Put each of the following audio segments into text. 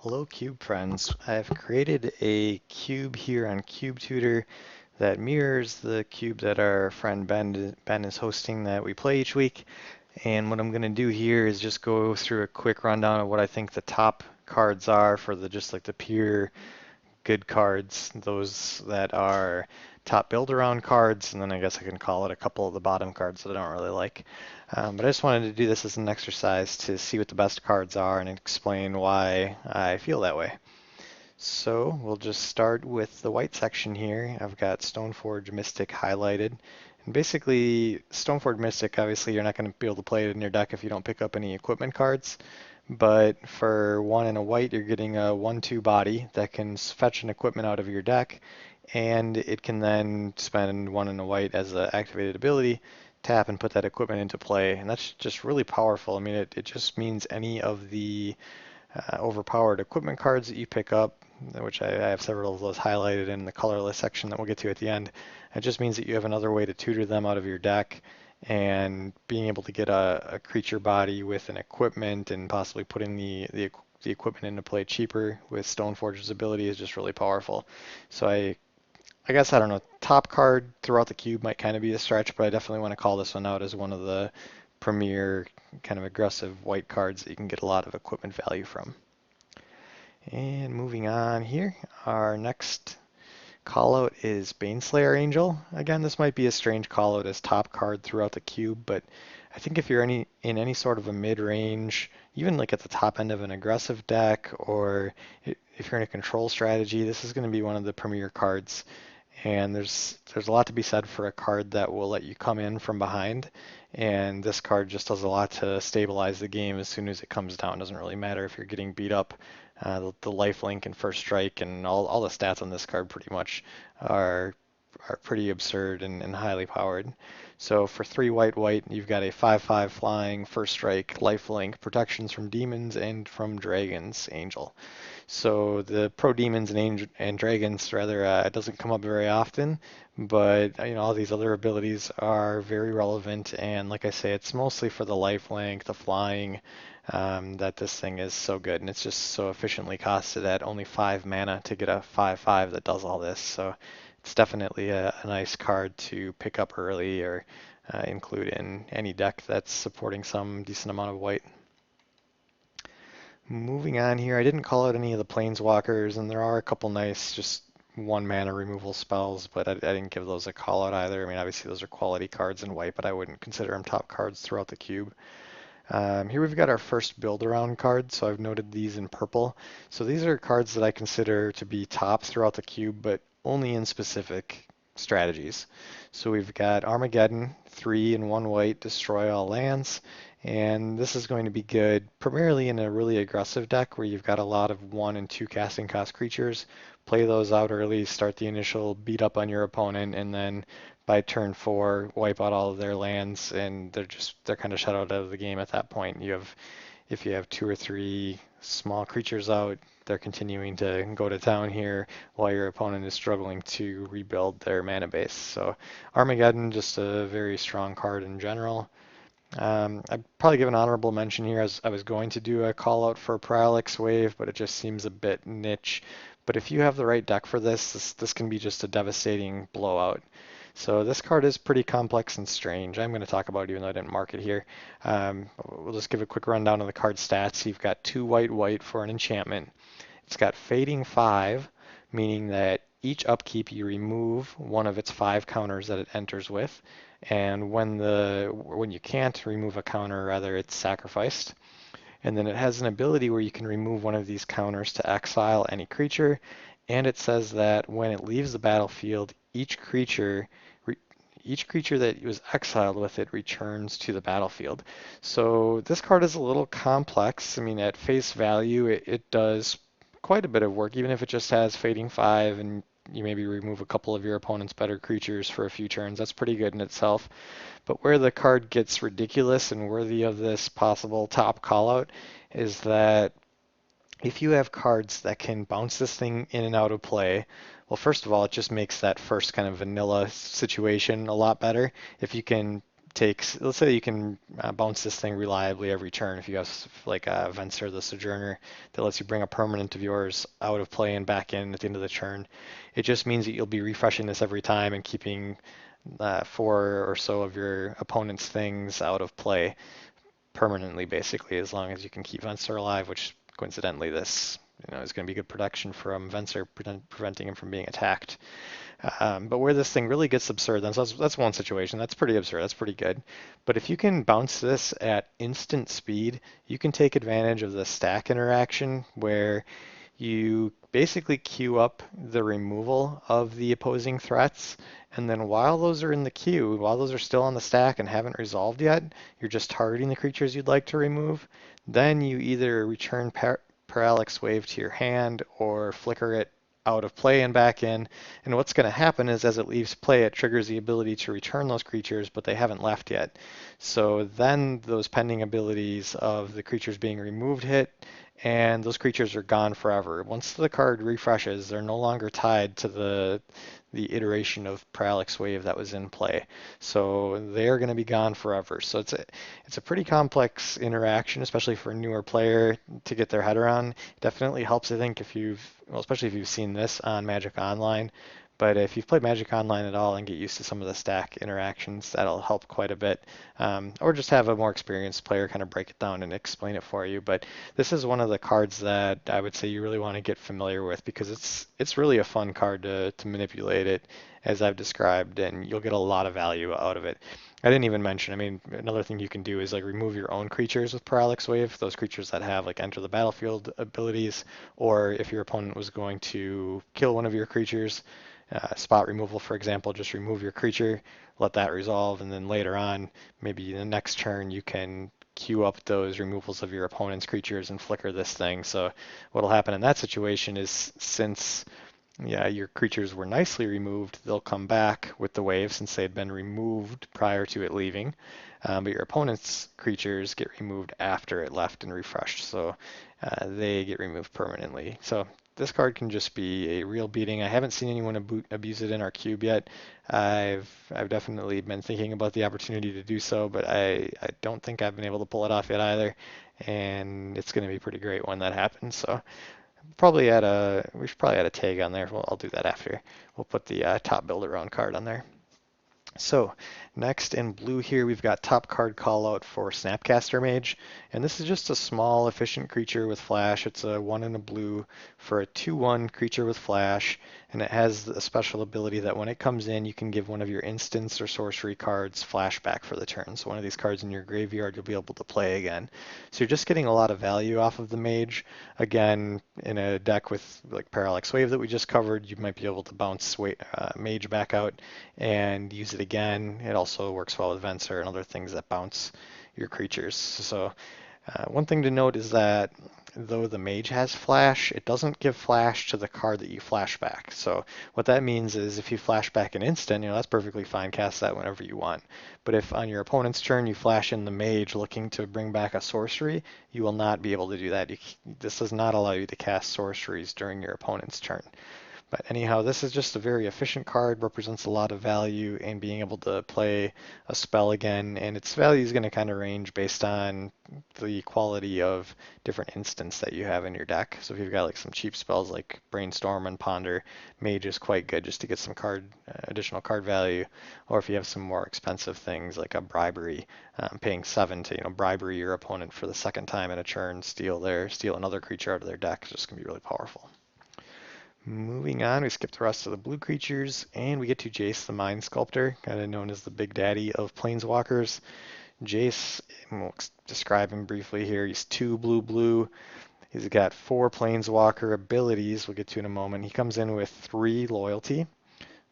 Hello Cube friends. I've created a cube here on CubeTutor that mirrors the cube that our friend Ben is hosting that we play each week. And what I'm going to do here is just go through a quick rundown of what I think the top cards are for the just like the pure good cards, those that are top build around cards, and then I guess I can call it a couple of the bottom cards that I don't really like. But I just wanted to do this as an exercise to see what the best cards are and explain why I feel that way. So we'll just start with the white section here. I've got Stoneforge Mystic highlighted. And basically, Stoneforge Mystic, obviously you're not going to be able to play it in your deck if you don't pick up any equipment cards. But for one and a white, you're getting a 1/2 body that can fetch an equipment out of your deck, and it can then spend one and a white as an activated ability, tap and put that equipment into play. And that's just really powerful. I mean, it just means any of the overpowered equipment cards that you pick up, which I have several of those highlighted in the colorless section that we'll get to at the end. It just means that you have another way to tutor them out of your deck, and being able to get a creature body with an equipment and possibly putting the equipment into play cheaper with Stoneforge's ability is just really powerful. So I guess I don't know, top card throughout the cube might kind of be a stretch, but I definitely want to call this one out as one of the premier kind of aggressive white cards that you can get a lot of equipment value from. And moving on here, our next callout is Baneslayer Angel. Again, this might be a strange callout as top card throughout the cube, but I think if you're in any sort of a mid-range, even like at the top end of an aggressive deck, or if you're in a control strategy, this is going to be one of the premier cards. And there's a lot to be said for a card that will let you come in from behind. And this card just does a lot to stabilize the game as soon as it comes down. It doesn't really matter if you're getting beat up. The lifelink and first strike and all the stats on this card pretty much are pretty absurd and highly powered. So for 3 white white, you've got a 5/5 flying, first strike, lifelink, protections from demons and from dragons, angel. So the pro demons and dragons rather it doesn't come up very often, but all these other abilities are very relevant. And like I say, it's mostly for the life link, the flying, that this thing is so good, and it's just so efficiently costed at only 5 mana to get a 5/5 that does all this. So it's definitely a nice card to pick up early or include in any deck that's supporting some decent amount of white. Moving on here, I didn't call out any of the planeswalkers, and there are a couple nice just 1 mana removal spells, but I didn't give those a call out either. I mean, obviously those are quality cards in white, but I wouldn't consider them top cards throughout the cube. Here we've got our first build around card, so I've noted these in purple. So these are cards that I consider to be top throughout the cube, but only in specific strategies. So we've got Armageddon, 3 and 1 white, destroy all lands. And this is going to be good primarily in a really aggressive deck where you've got a lot of 1 and 2 casting cost creatures. Play those out early, start the initial beat up on your opponent, and then by turn 4 wipe out all of their lands, and they're kind of shut out of the game at that point. If you have 2 or 3 small creatures out, they're continuing to go to town here while your opponent is struggling to rebuild their mana base. So Armageddon, just a very strong card in general. I'd probably give an honorable mention here as I was going to do a call out for Parallax Wave, but it just seems a bit niche. But if you have the right deck for this can be just a devastating blowout. So this card is pretty complex and strange. I'm going to talk about it even though I didn't mark it here. We'll just give a quick rundown of the card stats. You've got 2 white white for an enchantment. It's got Fading 5, meaning that each upkeep you remove one of its 5 counters that it enters with, and when you can't remove a counter, rather it's sacrificed. And then it has an ability where you can remove one of these counters to exile any creature, and it says that when it leaves the battlefield, each creature that was exiled with it returns to the battlefield. So this card is a little complex. I mean, at face value, it does quite a bit of work, even if it just has Fading 5 and you maybe remove a couple of your opponent's better creatures for a few turns. That's pretty good in itself. But where the card gets ridiculous and worthy of this possible top callout is that if you have cards that can bounce this thing in and out of play, well, first of all, it just makes that first kind of vanilla situation a lot better. If you can takes, let's say you can bounce this thing reliably every turn. If you have like a Venser the Sojourner that lets you bring a permanent of yours out of play and back in at the end of the turn, it just means that you'll be refreshing this every time and keeping four or so of your opponent's things out of play permanently, basically, as long as you can keep Venser alive, which coincidentally this is going to be good protection from Venser, preventing him from being attacked. But where this thing really gets absurd, that's one situation. That's pretty absurd. That's pretty good. But if you can bounce this at instant speed, you can take advantage of the stack interaction where you basically queue up the removal of the opposing threats. And then while those are in the queue, while those are still on the stack and haven't resolved yet, you're just targeting the creatures you'd like to remove. Then you either return Parallax Wave to your hand or flicker it out of play and back in. And what's going to happen is as it leaves play, it triggers the ability to return those creatures, but they haven't left yet. So then those pending abilities of the creatures being removed hit, and those creatures are gone forever. Once the card refreshes, they're no longer tied to the iteration of Parallax Wave that was in play. So they're going to be gone forever. So it's a pretty complex interaction, especially for a newer player to get their head around. It definitely helps, I think, especially if you've seen this on Magic Online. But if you've played Magic Online at all and get used to some of the stack interactions, that'll help quite a bit. Or just have a more experienced player kind of break it down and explain it for you. But this is one of the cards that I would say you really want to get familiar with because it's really a fun card to manipulate it as I've described, and you'll get a lot of value out of it. I didn't even mention, another thing you can do is like remove your own creatures with Parallax Wave, those creatures that have like enter the battlefield abilities, or if your opponent was going to kill one of your creatures, spot removal, for example, just remove your creature, let that resolve, and then later on, maybe the next turn, you can queue up those removals of your opponent's creatures and flicker this thing. So what'll happen in that situation is since your creatures were nicely removed, they'll come back with the wave since they had been removed prior to it leaving. But your opponent's creatures get removed after it left and refreshed, so they get removed permanently. So this card can just be a real beating. I haven't seen anyone abuse it in our cube yet. I've definitely been thinking about the opportunity to do so, but I don't think I've been able to pull it off yet either. And it's going to be pretty great when that happens. So we should probably add a tag on there. Well, I'll do that after. We'll put the top build around card on there. So next in blue here, we've got top card call out for Snapcaster Mage. And this is just a small efficient creature with flash. It's a 1 and a blue for a 2/1 creature with flash. And it has a special ability that when it comes in, you can give one of your instants or sorcery cards flashback for the turn. So one of these cards in your graveyard, you'll be able to play again. So you're just getting a lot of value off of the mage. Again, in a deck with like Parallax Wave that we just covered, you might be able to bounce mage back out and use it again. It also works well with Venser and other things that bounce your creatures. So one thing to note is that though the mage has flash, it doesn't give flash to the card that you flash back. So what that means is if you flash back an instant, that's perfectly fine, cast that whenever you want. But if on your opponent's turn you flash in the mage looking to bring back a sorcery, you will not be able to do that. This does not allow you to cast sorceries during your opponent's turn. But anyhow, this is just a very efficient card, represents a lot of value in being able to play a spell again, and its value is going to kind of range based on the quality of different instants that you have in your deck. So if you've got like some cheap spells like Brainstorm and Ponder, Mage is quite good just to get some additional card value. Or if you have some more expensive things like a Bribery, paying 7 to bribery your opponent for the second time in a turn, steal another creature out of their deck, is just going to be really powerful. Moving on, we skip the rest of the blue creatures, and we get to Jace the Mind Sculptor, kind of known as the big daddy of Planeswalkers. Jace, we'll describe him briefly here. He's 2 blue. He's got 4 Planeswalker abilities, we'll get to in a moment. He comes in with 3 loyalty,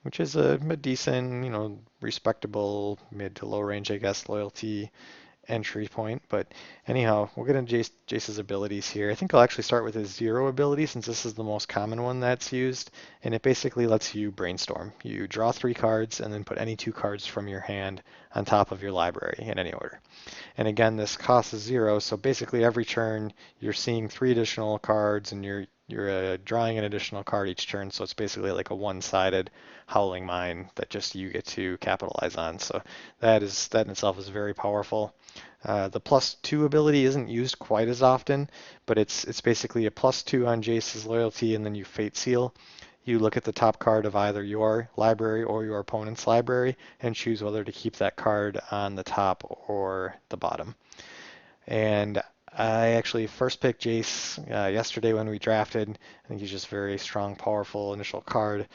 which is a decent, respectable mid to low range, I guess, loyalty entry point. But anyhow, we'll get into Jace's abilities here. I think I'll actually start with his 0 ability since this is the most common one that's used, and it basically lets you brainstorm. You draw 3 cards and then put any 2 cards from your hand on top of your library in any order. And again, this costs 0, so basically every turn you're seeing 3 additional cards and you're you're drawing an additional card each turn, so it's basically like a one-sided Howling Mine that just you get to capitalize on. So that in itself is very powerful. The +2 ability isn't used quite as often, but it's basically a +2 on Jace's loyalty, and then you Fate Seal. You look at the top card of either your library or your opponent's library and choose whether to keep that card on the top or the bottom. And I actually first picked Jace yesterday when we drafted. I think he's just very strong, powerful initial card.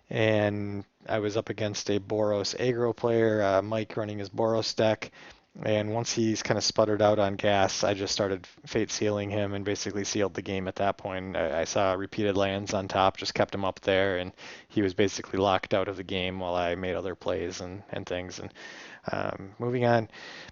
And I was up against a Boros aggro player, Mike running his Boros deck. And once he's kind of sputtered out on gas, I just started Fate Sealing him and basically sealed the game at that point. I saw repeated lands on top, just kept him up there, and he was basically locked out of the game while I made other plays and things. And moving on,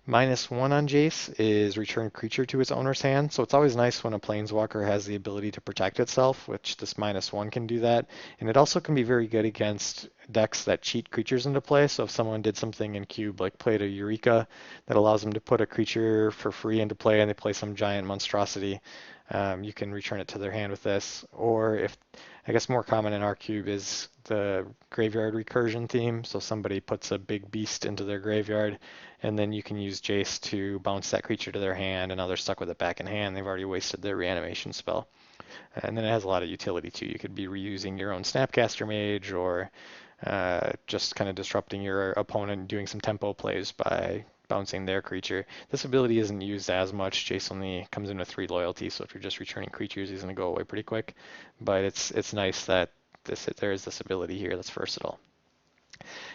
-1 on Jace is return creature to its owner's hand. So it's always nice when a Planeswalker has the ability to protect itself, which this -1 can do that. And it also can be very good against decks that cheat creatures into play. So if someone did something in Cube, like played a Eureka that allows them to put a creature for free into play and they play some giant monstrosity, you can return it to their hand with this. Or if, I guess more common in our cube is the graveyard recursion theme. So somebody puts a big beast into their graveyard, and then you can use Jace to bounce that creature to their hand, and now they're stuck with it back in hand. They've already wasted their reanimation spell. And then it has a lot of utility too. You could be reusing your own Snapcaster Mage, or just kind of disrupting your opponent, doing some tempo plays by bouncing their creature. This ability isn't used as much. Jace only comes in with 3 loyalty, so if you're just returning creatures, he's going to go away pretty quick. But it's nice that there is this ability here that's versatile.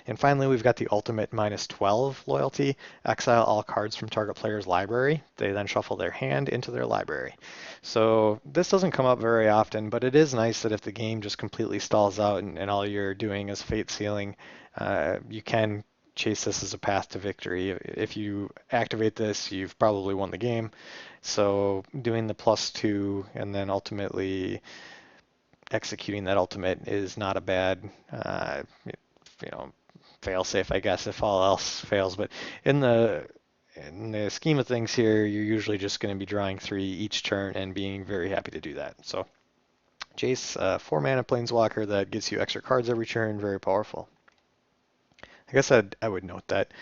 And finally, we've got the ultimate -12 loyalty. Exile all cards from target player's library. They then shuffle their hand into their library. So this doesn't come up very often, but it is nice that if the game just completely stalls out and all you're doing is Fate Sealing, you can chase this as a path to victory. If you activate this, you've probably won the game. So doing the +2 and then ultimately executing that ultimate is not a bad, you know, fail safe, I guess, if all else fails. But in the scheme of things here, you're usually just going to be drawing 3 each turn and being very happy to do that. So Jace, 4 mana planeswalker that gives you extra cards every turn, very powerful. I guess I would note that,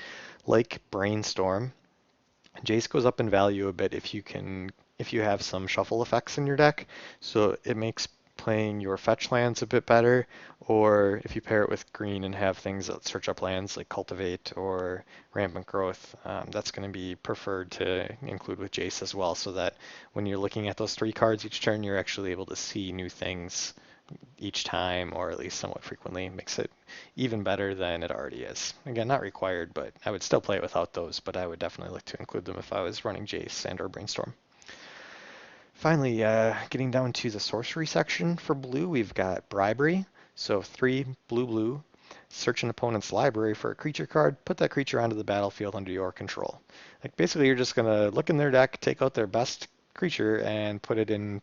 like Brainstorm, Jace goes up in value a bit if you have some shuffle effects in your deck. So it makes playing your fetch lands a bit better, or if you pair it with green and have things that search up lands like Cultivate or Rampant Growth, that's going to be preferred to include with Jace as well, so that when you're looking at those 3 cards each turn, you're actually able to see new things each time, or at least somewhat frequently. Makes it even better than it already is. Again, not required, but I would still play it without those, but I would definitely look to include them if I was running Jace and or Brainstorm. Finally, getting down to the sorcery section for blue, we've got Bribery. So 3 blue, search an opponent's library for a creature card, put that creature onto the battlefield under your control. Like basically you're just going to look in their deck, take out their best creature, and put it into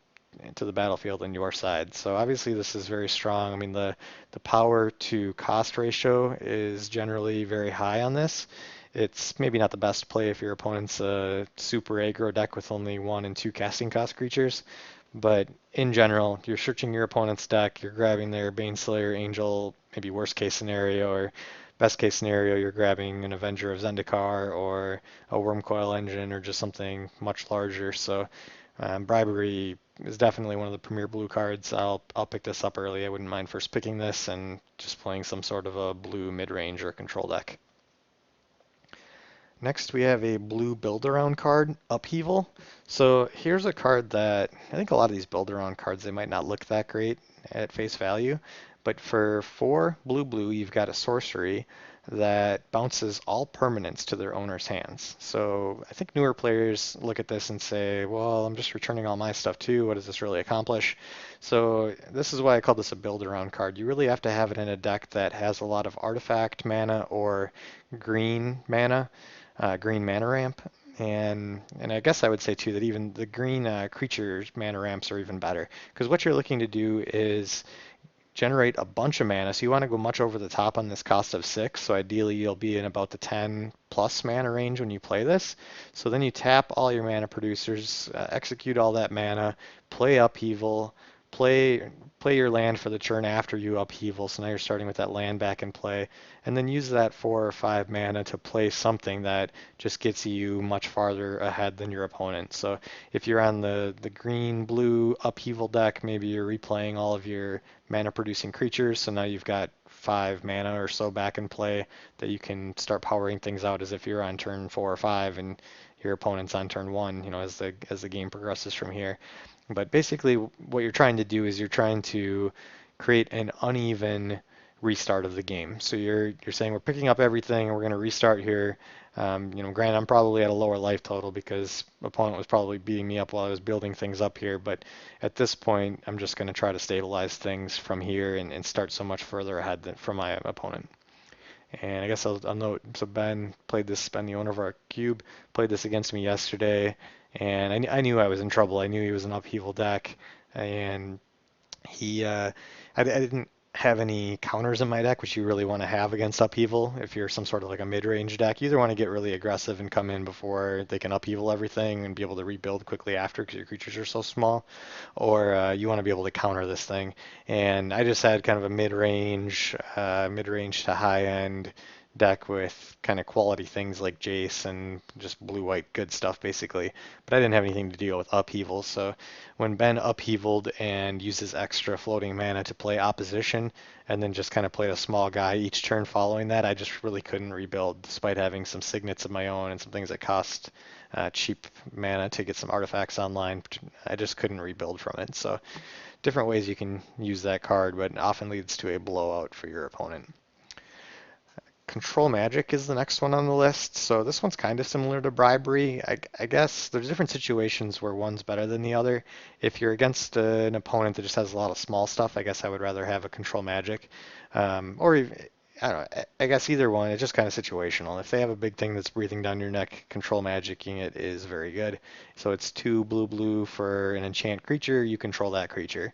the battlefield on your side. So obviously this is very strong. I mean, the power to cost ratio is generally very high on this. It's maybe not the best play if your opponent's a super aggro deck with only 1 and 2 casting cost creatures, but in general, you're searching your opponent's deck, you're grabbing their Baneslayer Angel, maybe worst case scenario, or best case scenario, you're grabbing an Avenger of Zendikar or a Wormcoil Engine or just something much larger. So Bribery is definitely one of the premier blue cards. I'll pick this up early. I wouldn't mind first picking this and just playing some sort of a blue mid-range or control deck. Next, we have a blue build-around card, Upheaval. So here's a card that I think a lot of these build-around cards, they might not look that great at face value, but for 4 blue, you've got a sorcery that bounces all permanents to their owner's hands. So I think newer players look at this and say, well, I'm just returning all my stuff too. What does this really accomplish? So this is why I call this a build-around card. You really have to have it in a deck that has a lot of artifact mana or green mana. Green mana ramp, and I guess I would say too that even the green creature mana ramps are even better, because what you're looking to do is generate a bunch of mana, so you want to go much over the top on this cost of 6, so ideally you'll be in about the 10 plus mana range when you play this. So then you tap all your mana producers, execute all that mana, play Upheaval, play your land for the turn after you upheaval. So now you're starting with that land back in play, and then use that 4 or 5 mana to play something that just gets you much farther ahead than your opponent. So if you're on the green blue upheaval deck, maybe you're replaying all of your mana producing creatures. So now you've got 5 mana or so back in play that you can start powering things out as if you're on turn 4 or 5 and your opponent's on turn 1, as the game progresses from here. But basically, what you're trying to do is you're trying to create an uneven restart of the game. So you're saying we're picking up everything and we're going to restart here. Granted, I'm probably at a lower life total because opponent was probably beating me up while I was building things up here. But at this point, I'm just going to try to stabilize things from here and start so much further ahead from my opponent. And I guess I'll note, so Ben, the owner of our cube, played this against me yesterday, and I knew I was in trouble. I knew he was an upheaval deck, and I didn't have any counters in my deck, which you really want to have against upheaval. If you're some sort of like a mid-range deck, you either want to get really aggressive and come in before they can upheaval everything and be able to rebuild quickly after because your creatures are so small, or you want to be able to counter this thing. And I just had kind of a mid-range to high-end deck with kind of quality things like Jace and just blue-white good stuff basically. But I didn't have anything to deal with upheaval, so when Ben upheavaled and uses extra floating mana to play opposition, and then just kind of played a small guy each turn following that, I just really couldn't rebuild, despite having some signets of my own and some things that cost cheap mana to get some artifacts online. I just couldn't rebuild from it. So different ways you can use that card, but it often leads to a blowout for your opponent. Control Magic is the next one on the list. So this one's kind of similar to Bribery. I guess there's different situations where one's better than the other. If you're against an opponent that just has a lot of small stuff, I guess I would rather have a Control Magic. I don't know, I guess either one. It's just kind of situational. If they have a big thing that's breathing down your neck, Control Magicking it is very good. So it's 2 blue for an enchant creature. You control that creature.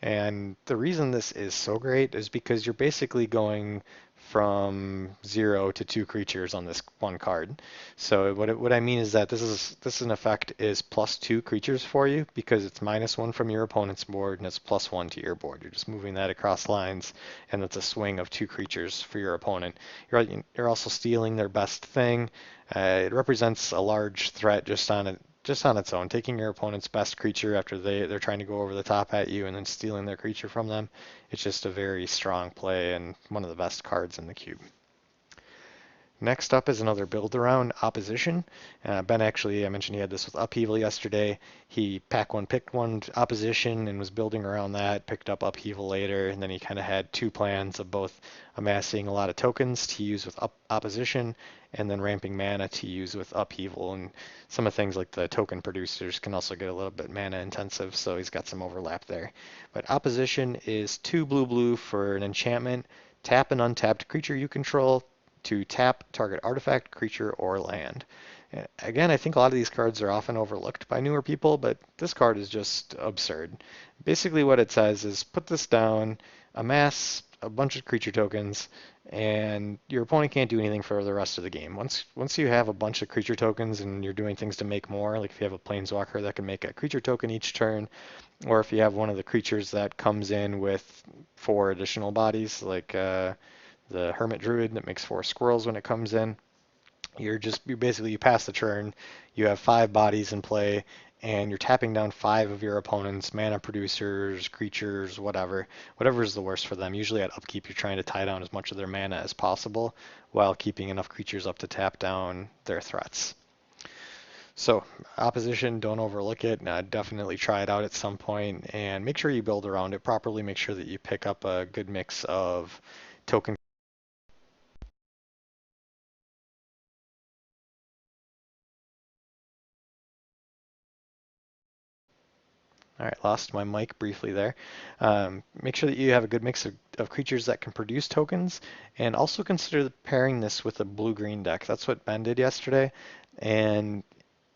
And the reason this is so great is because you're basically going from 0 to 2 creatures on this one card. So what I mean is that this in effect is +2 creatures for you because it's -1 from your opponent's board and it's +1 to your board. You're just moving that across lines, and it's a swing of 2 creatures for your opponent. You're also stealing their best thing. It represents a large threat just on its own, taking your opponent's best creature after they're trying to go over the top at you and then stealing their creature from them. It's just a very strong play and one of the best cards in the cube. Next up is another build around opposition. Ben actually, I mentioned he had this with Upheaval yesterday. He picked one opposition and was building around that, picked up Upheaval later, and then he kind of had 2 plans of both amassing a lot of tokens to use with opposition and then ramping mana to use with Upheaval. And some of the things like the token producers can also get a little bit mana intensive, so he's got some overlap there. But opposition is 2 blue for an enchantment. Tap an untapped creature you control to tap target artifact, creature, or land. Again, I think a lot of these cards are often overlooked by newer people, but this card is just absurd. Basically what it says is put this down, amass a bunch of creature tokens, and your opponent can't do anything for the rest of the game. Once you have a bunch of creature tokens and you're doing things to make more, like if you have a planeswalker that can make a creature token each turn, or if you have one of the creatures that comes in with 4 additional bodies, like the Hermit Druid that makes 4 squirrels when it comes in. You basically, you pass the turn, you have 5 bodies in play, and you're tapping down 5 of your opponent's mana producers, creatures, whatever is the worst for them. Usually at upkeep, you're trying to tie down as much of their mana as possible while keeping enough creatures up to tap down their threats. So opposition, don't overlook it. Definitely try it out at some point and make sure you build around it properly. Make sure that you pick up a good mix of token. All right, lost my mic briefly there. Make sure that you have a good mix of creatures that can produce tokens, and also consider pairing this with a blue-green deck. That's what Ben did yesterday, and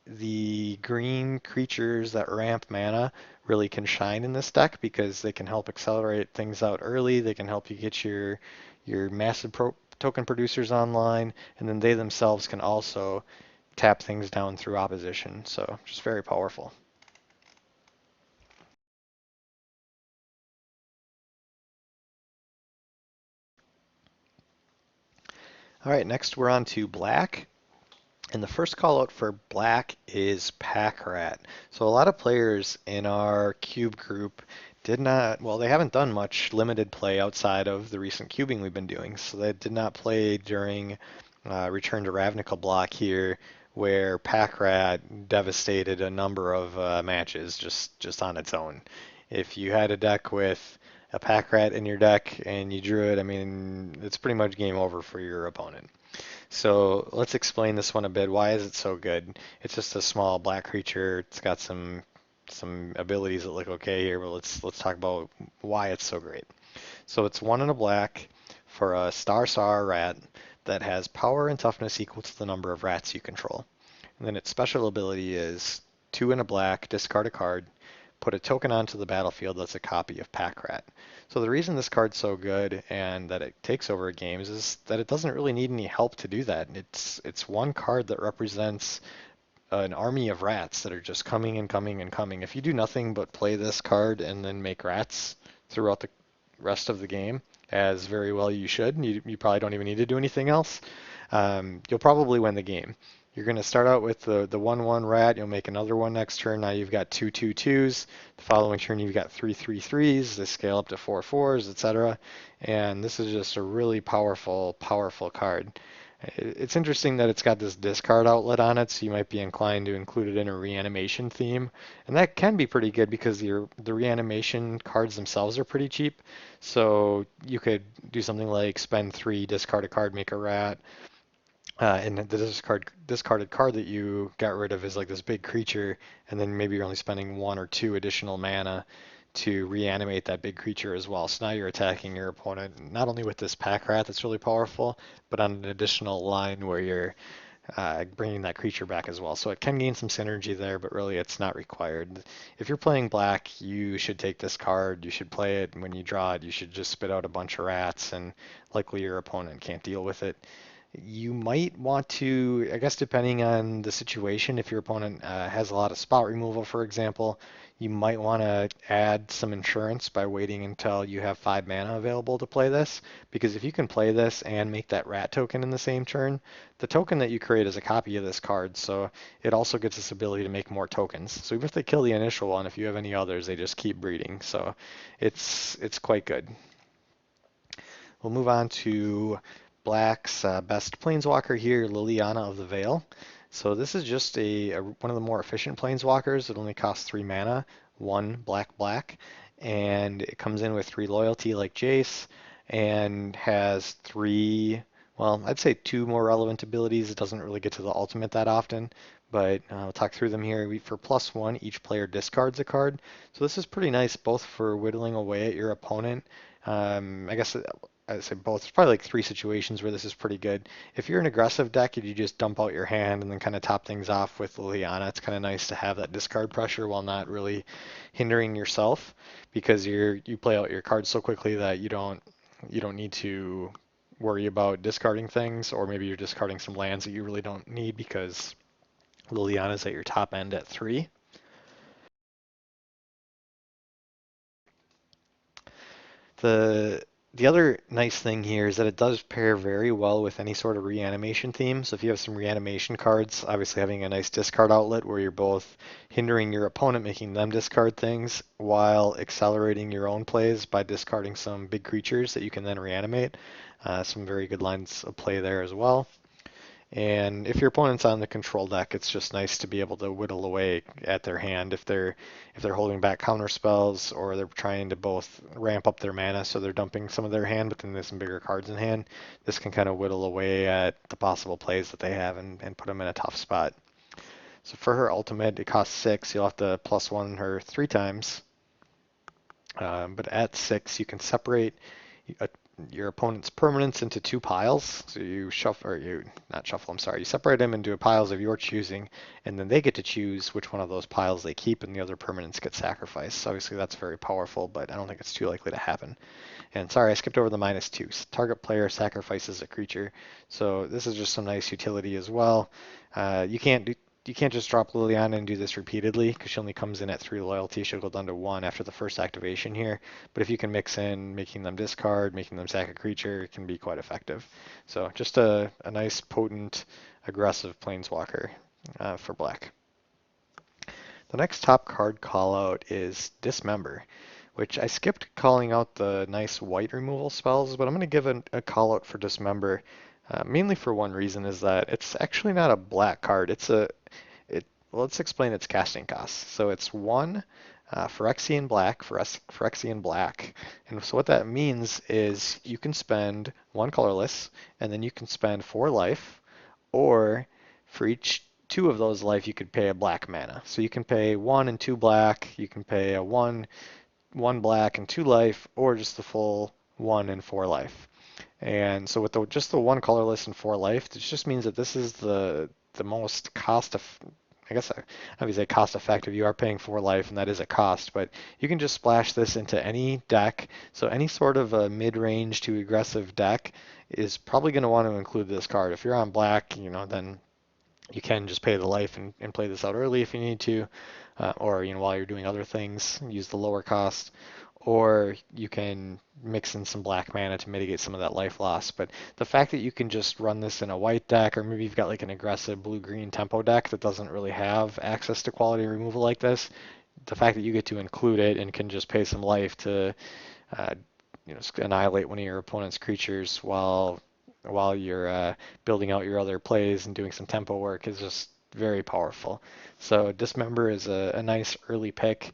the green creatures that ramp mana really can shine in this deck because they can help accelerate things out early. They can help you get your massive token producers online, and then they themselves can also tap things down through opposition. So just very powerful. All right, next we're on to black. And the first call out for black is Pack Rat. So a lot of players in our cube group did not, well, they haven't done much limited play outside of the recent cubing we've been doing. So they did not play during Return to Ravnica block here, where Pack Rat devastated a number of matches just on its own. If you had a deck with a Pack Rat in your deck and you drew it, I mean, it's pretty much game over for your opponent. So let's explain this one a bit. Why is it so good? It's just a small black creature. It's got some abilities that look okay here, but let's talk about why it's so great. So it's one in a black for a star rat that has power and toughness equal to the number of rats you control. And then its special ability is two in a black, discard a card, put a token onto the battlefield that's a copy of Pack Rat. So the reason this card's so good and that it takes over games is that it doesn't really need any help to do that. It's one card that represents an army of rats that are just coming and coming and coming. If you do nothing but play this card and then make rats throughout the rest of the game, as very well you should, you probably don't even need to do anything else, you'll probably win the game. You're going to start out with the 1/1 rat. You'll make another one next turn. Now you've got 2/2/2s. The following turn you've got 3/3/3s. They scale up to 4/4s, etc. And this is just a really powerful, powerful card. It's interesting that it's got this discard outlet on it, so you might be inclined to include it in a reanimation theme. And that can be pretty good because the reanimation cards themselves are pretty cheap. So you could do something like spend 3, discard a card, make a rat. And the discarded card that you got rid of is like this big creature, and then maybe you're only spending 1 or 2 additional mana to reanimate that big creature as well. So now you're attacking your opponent not only with this Pack Rat that's really powerful, but on an additional line where you're bringing that creature back as well. So it can gain some synergy there, but really it's not required. If you're playing black, you should take this card. You should play it, and when you draw it, you should just spit out a bunch of rats, and likely your opponent can't deal with it. You might want to, I guess, depending on the situation, if your opponent has a lot of spot removal, for example, you might want to add some insurance by waiting until you have 5 mana available to play this. Because if you can play this and make that rat token in the same turn, the token that you create is a copy of this card, so it also gets this ability to make more tokens. So even if they kill the initial one, if you have any others, they just keep breeding. So it's quite good. We'll move on to Black's best planeswalker here, Liliana of the Veil. So this is just one of the more efficient planeswalkers. It only costs 3 mana, 1 black, and it comes in with 3 loyalty like Jace, and has 3, well, I'd say 2 more relevant abilities. It doesn't really get to the ultimate that often, but I'll talk through them here. For +1, each player discards a card. So this is pretty nice both for whittling away at your opponent. I guess I'd say both. There's probably like 3 situations where this is pretty good. If you're an aggressive deck and you just dump out your hand and then kind of top things off with Liliana, it's kind of nice to have that discard pressure while not really hindering yourself, because you play out your cards so quickly that you don't need to worry about discarding things, or maybe you're discarding some lands that you really don't need because Liliana's at your top end at 3. The the other nice thing here is that it does pair very well with any sort of reanimation theme. So if you have some reanimation cards, obviously having a nice discard outlet where you're both hindering your opponent, making them discard things, while accelerating your own plays by discarding some big creatures that you can then reanimate. Some very good lines of play there as well. And if your opponent's on the control deck, it's just nice to be able to whittle away at their hand if they're holding back counter spells, or they're trying to both ramp up their mana, so they're dumping some of their hand, but then there's some bigger cards in hand. This can kind of whittle away at the possible plays that they have and put them in a tough spot. So for her ultimate, it costs 6. You'll have to +1 her 3 times. But at 6, you can separate a your opponent's permanents into 2 piles. So you shuffle, or you not shuffle, I'm sorry, you separate them into piles of your choosing, and then they get to choose which one of those piles they keep, and the other permanents get sacrificed. So obviously that's very powerful, but I don't think it's too likely to happen. And sorry, I skipped over the -2. Target player sacrifices a creature. So this is just some nice utility as well. You can't you can't just drop Liliana and do this repeatedly because she only comes in at 3 loyalty. She'll go down to 1 after the first activation here. But if you can mix in making them discard, making them sack a creature, it can be quite effective. So just a nice, potent, aggressive planeswalker for black. The next top card call out is Dismember, which I skipped calling out the nice white removal spells, but I'm going to give a call out for Dismember, mainly for one reason is that it's actually not a black card. Well, let's explain its casting cost. So it's one Phyrexian black, Phyrexian black. And so what that means is you can spend one colorless, and then you can spend 4 life, or for each 2 of those life, you could pay a black mana. So you can pay 1 and 2 black, you can pay a 1 black and 2 life, or just the full 1 and 4 life. And so with just the 1 colorless and 4 life, this just means that this is the most I guess I would say cost effective. You are paying 4 life, and that is a cost, but you can just splash this into any deck. So any sort of a mid-range to aggressive deck is probably going to want to include this card. If you're on black, then you can just pay the life and play this out early if you need to, or while you're doing other things, use the lower cost, or you can mix in some black mana to mitigate some of that life loss. But the fact that you can just run this in a white deck, or maybe you've got like an aggressive blue-green tempo deck that doesn't really have access to quality removal like this, the fact that you get to include it and can just pay some life to uh, annihilate one of your opponent's creatures while you're building out your other plays and doing some tempo work is just very powerful. So Dismember is a nice early pick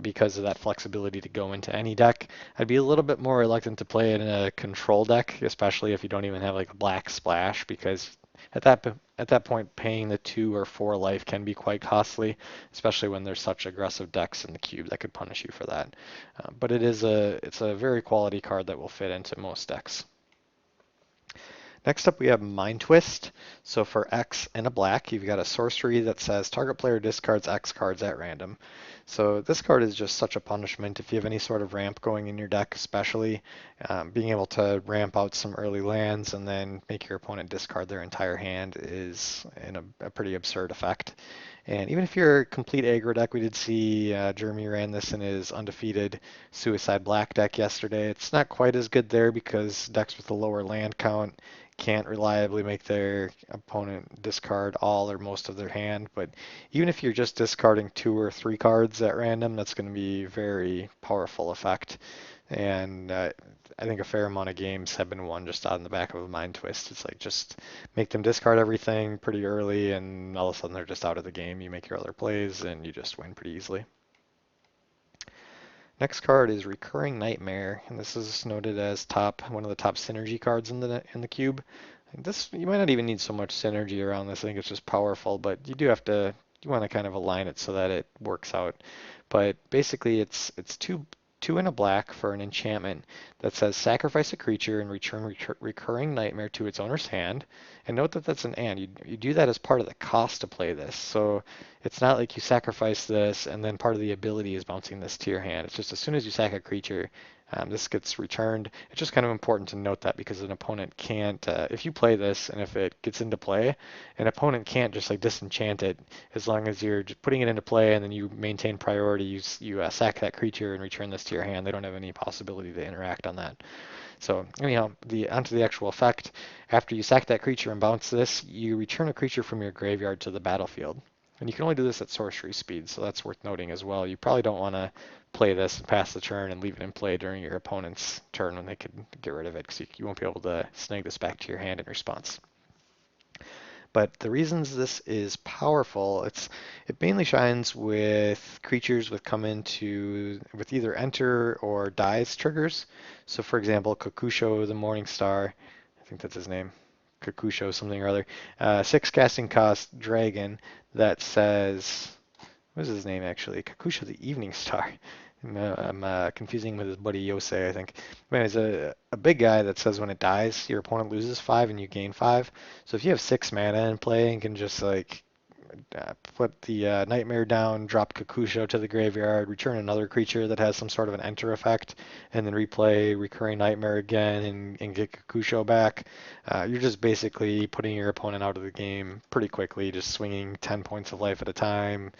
because of that flexibility to go into any deck. I'd be a little bit more reluctant to play it in a control deck, especially if you don't even have like a black splash, because at that point paying the 2 or 4 life can be quite costly, especially when there's such aggressive decks in the cube that could punish you for that. But it's a very quality card that will fit into most decks. Next up, we have Mind Twist. So for X and a black, you've got a sorcery that says target player discards X cards at random. So this card is just such a punishment if you have any sort of ramp going in your deck, especially being able to ramp out some early lands and then make your opponent discard their entire hand is a pretty absurd effect. And even if you're a complete aggro deck, we did see Jeremy ran this in his undefeated Suicide Black deck yesterday. It's not quite as good there because decks with a lower land count can't reliably make their opponent discard all or most of their hand. But even if you're just discarding 2 or 3 cards at random, that's going to be a very powerful effect. And I think a fair amount of games have been won just on the back of a Mind Twist. It's like just make them discard everything pretty early, and all of a sudden they're just out of the game. You make your other plays, and you just win pretty easily. Next card is Recurring Nightmare, and this is noted as one of the top synergy cards in the cube. This you might not even need so much synergy around this. I think it's just powerful, but you want to kind of align it so that it works out. But basically, it's two and a black for an enchantment that says sacrifice a creature and return Recurring Nightmare to its owner's hand. And note that that's an and. You do that as part of the cost to play this. So it's not like you sacrifice this and then part of the ability is bouncing this to your hand. It's just as soon as you sack a creature, this gets returned. It's just kind of important to note that because an opponent can't, if you play this and if it gets into play, an opponent can't just like disenchant it as long as you're just putting it into play and then you maintain priority. You sack that creature and return this to your hand. They don't have any possibility to interact on that. So anyhow, onto the actual effect. After you sack that creature and bounce this, you return a creature from your graveyard to the battlefield. And you can only do this at sorcery speed, so that's worth noting as well. You probably don't want to play this and pass the turn and leave it in play during your opponent's turn when they could get rid of it, because you won't be able to snag this back to your hand in response. But the reasons this is powerful, it mainly shines with creatures with either enter or dies triggers. So for example, Kokusho the Morning Star, I think that's his name, Kokusho something or other, 6 casting cost dragon that says, what is his name actually? Kokusho the Evening Star. I'm confusing with his buddy Yosei, I think. Man, it's a big guy that says when it dies, your opponent loses 5 and you gain 5. So if you have 6 mana in play and can just like put the Nightmare down, drop Kakusho to the graveyard, return another creature that has some sort of an enter effect, and then replay Recurring Nightmare again and get Kakusho back. You're just basically putting your opponent out of the game pretty quickly, just swinging 10 points of life at a time,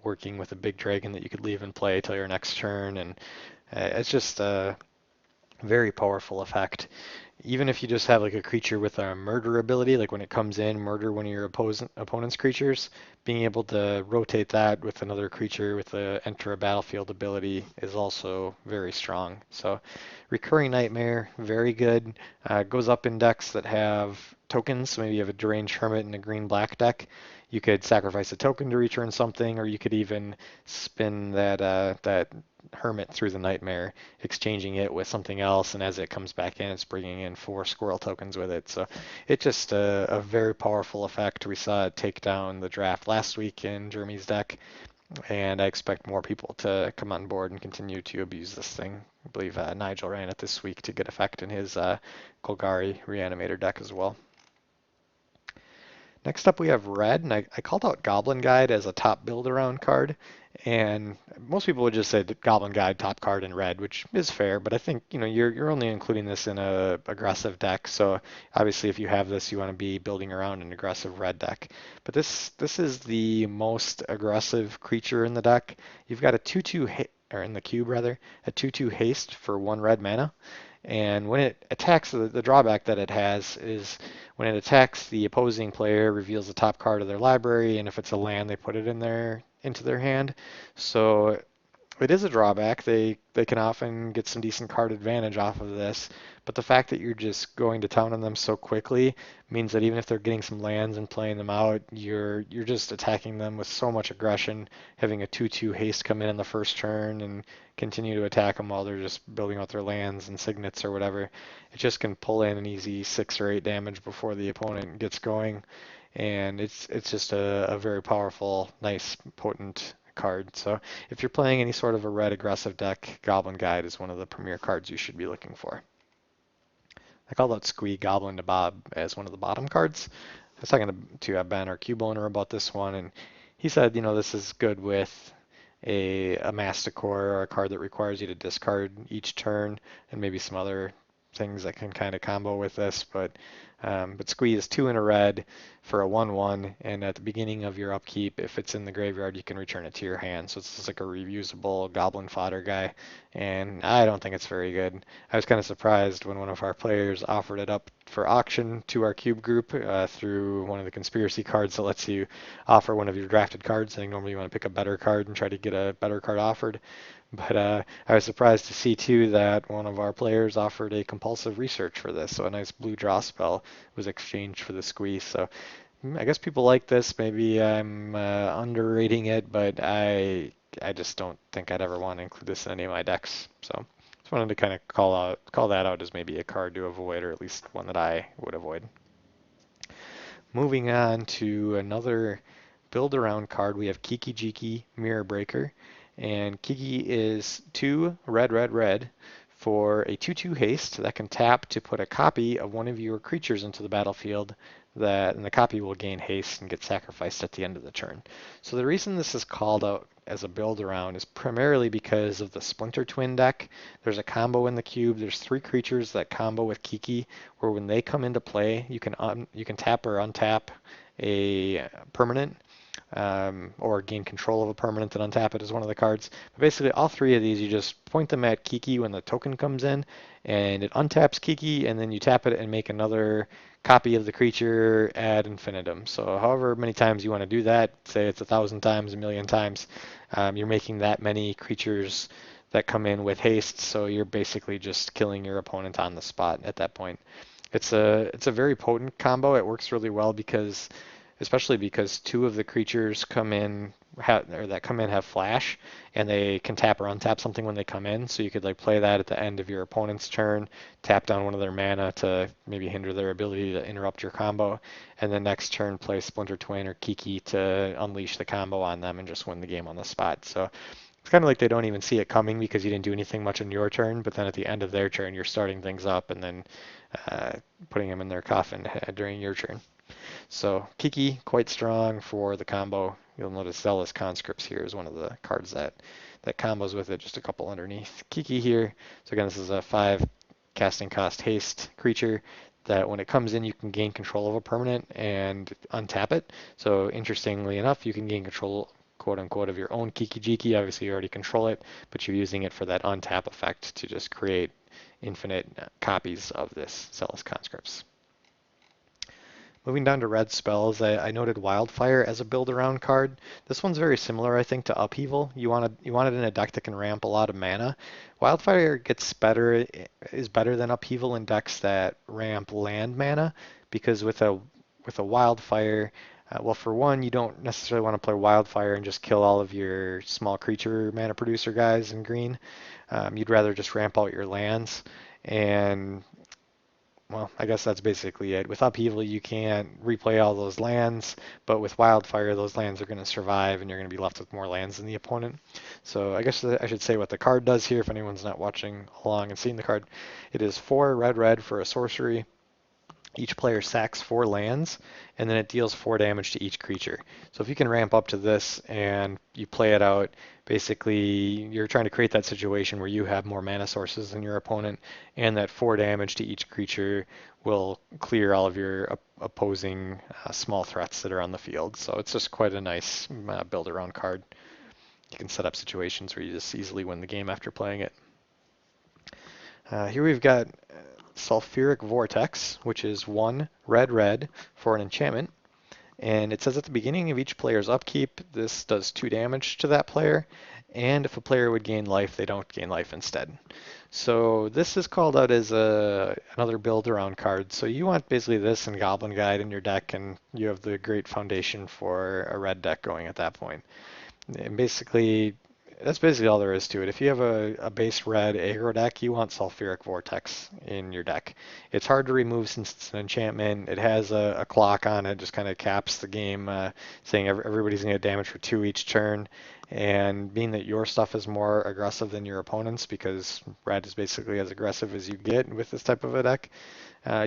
working with a big dragon that you could leave in play till your next turn, and it's just a very powerful effect. Even if you just have like a creature with a murder ability, like when it comes in, murder one of your opponent's creatures, being able to rotate that with another creature with a enter a battlefield ability is also very strong. So Recurring Nightmare, very good. Goes up in decks that have tokens. So maybe you have a Deranged Hermit in a green-black deck. You could sacrifice a token to return something, or you could even spin that Hermit through the Nightmare, exchanging it with something else, and as it comes back in, it's bringing in 4 Squirrel tokens with it. So it's just a very powerful effect. We saw it take down the draft last week in Jeremy's deck, and I expect more people to come on board and continue to abuse this thing. I believe Nigel ran it this week to good effect in his Golgari Reanimator deck as well. Next up we have red, and I called out Goblin Guide as a top build around card, and most people would just say that Goblin Guide top card in red, which is fair, but I think you're only including this in a aggressive deck, so obviously if you have this you want to be building around an aggressive red deck. But this is the most aggressive creature in the deck. You've got a 2/2 or in the cube rather, a 2/2 haste for 1 red mana. And when it attacks, the drawback that it has is when it attacks, the opposing player reveals the top card of their library, and if it's a land, they put it into their hand. So it is a drawback. They can often get some decent card advantage off of this, but the fact that you're just going to town on them so quickly means that even if they're getting some lands and playing them out, you're just attacking them with so much aggression, having a 2/2 haste come in the first turn and continue to attack them while they're just building out their lands and signets or whatever. It just can pull in an easy 6 or 8 damage before the opponent gets going, and it's just a very powerful, nice, potent card. So if you're playing any sort of a red aggressive deck, Goblin Guide is one of the premier cards you should be looking for. I called out Squee Goblin to Bob as one of the bottom cards. I was talking to Ben, our cube owner, about this one, and he said, this is good with a Masticore or a card that requires you to discard each turn, and maybe some other things that can kind of combo with this, but Squeeze 2 in a red for a 1/1, and at the beginning of your upkeep, if it's in the graveyard, you can return it to your hand. So it's just like a reusable goblin fodder guy, and I don't think it's very good. I was kind of surprised when one of our players offered it up for auction to our cube group through one of the conspiracy cards that lets you offer one of your drafted cards. I think normally you want to pick a better card and try to get a better card offered. But I was surprised to see too that one of our players offered a compulsive research for this, so a nice blue draw spell was exchanged for the Squeeze. So I guess people like this. Maybe I'm underrating it, but I just don't think I'd ever want to include this in any of my decks. So just wanted to kind of call that out as maybe a card to avoid, or at least one that I would avoid. Moving on to another build around card, we have Kiki Jiki Mirror Breaker. And Kiki is 2 red, red, red for a 2/2 haste that can tap to put a copy of one of your creatures into the battlefield, and the copy will gain haste and get sacrificed at the end of the turn. So the reason this is called out as a build around is primarily because of the Splinter Twin deck. There's a combo in the cube. There's 3 creatures that combo with Kiki, where when they come into play, you can tap or untap a permanent, or gain control of a permanent and untap it as one of the cards. But basically, all 3 of these, you just point them at Kiki when the token comes in, and it untaps Kiki, and then you tap it and make another copy of the creature ad infinitum. So however many times you want to do that, say it's 1,000 times, 1,000,000 times, you're making that many creatures that come in with haste, so you're basically just killing your opponent on the spot at that point. It's a very potent combo. It works really well especially because 2 of the creatures that come in have flash, and they can tap or untap something when they come in. So you could like play that at the end of your opponent's turn, tap down one of their mana to maybe hinder their ability to interrupt your combo, and then next turn play Splinter Twin or Kiki to unleash the combo on them and just win the game on the spot. So it's kind of like they don't even see it coming because you didn't do anything much on your turn, but then at the end of their turn, you're starting things up and then putting them in their coffin during your turn. So Kiki, quite strong for the combo. You'll notice Zealous Conscripts here is one of the cards that combos with it, just a couple underneath Kiki here. So again, this is a 5 casting cost haste creature that when it comes in, you can gain control of a permanent and untap it. So interestingly enough, you can gain control, quote unquote, of your own Kiki Jiki. Obviously, you already control it, but you're using it for that untap effect to just create infinite copies of this Zealous Conscripts. Moving down to red spells, I noted Wildfire as a build around card. This one's very similar, I think, to Upheaval. You want it in a deck that can ramp a lot of mana. Wildfire is better than Upheaval in decks that ramp land mana, because with a Wildfire, well, for one, you don't necessarily want to play Wildfire and just kill all of your small creature mana producer guys in green. You'd rather just ramp out your lands, and well, I guess that's basically it. With Upheaval, you can't replay all those lands, but with Wildfire, those lands are going to survive, and you're going to be left with more lands than the opponent. So I guess I should say what the card does here, if anyone's not watching along and seeing the card. It is 4 red for a sorcery. Each player sacks 4 lands, and then it deals 4 damage to each creature. So if you can ramp up to this and you play it out, basically you're trying to create that situation where you have more mana sources than your opponent, and that 4 damage to each creature will clear all of your opposing small threats that are on the field. So it's just quite a nice build around card. You can set up situations where you just easily win the game after playing it. Here we've got Sulfuric Vortex, which is 1 red for an enchantment. And it says at the beginning of each player's upkeep, this does 2 damage to that player. And if a player would gain life, they don't gain life instead. So this is called out as another build around card. So you want basically this and Goblin Guide in your deck, and you have the great foundation for a red deck going at that point. And that's basically all there is to it. If you have a base red aggro deck, you want Sulfuric Vortex in your deck. It's hard to remove since it's an enchantment. It has a clock on it, just kind of caps the game, saying everybody's going to get damage for 2 each turn. And being that your stuff is more aggressive than your opponent's, because red is basically as aggressive as you get with this type of a deck,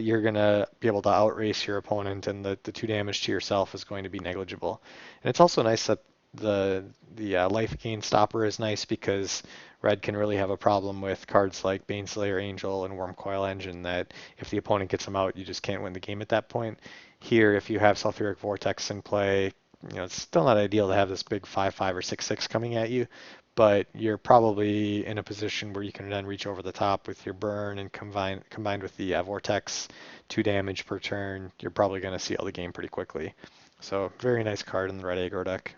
you're going to be able to outrace your opponent, and the 2 damage to yourself is going to be negligible. And it's also nice that the life gain stopper is nice, because red can really have a problem with cards like Baneslayer Angel and Wormcoil Engine, that if the opponent gets them out, you just can't win the game at that point. Here, if you have Sulfuric Vortex in play, it's still not ideal to have this big 5/5 or 6/6 coming at you, but you're probably in a position where you can then reach over the top with your burn, and combined with the Vortex, 2 damage per turn, you're probably going to seal the game pretty quickly. So very nice card in the red aggro deck.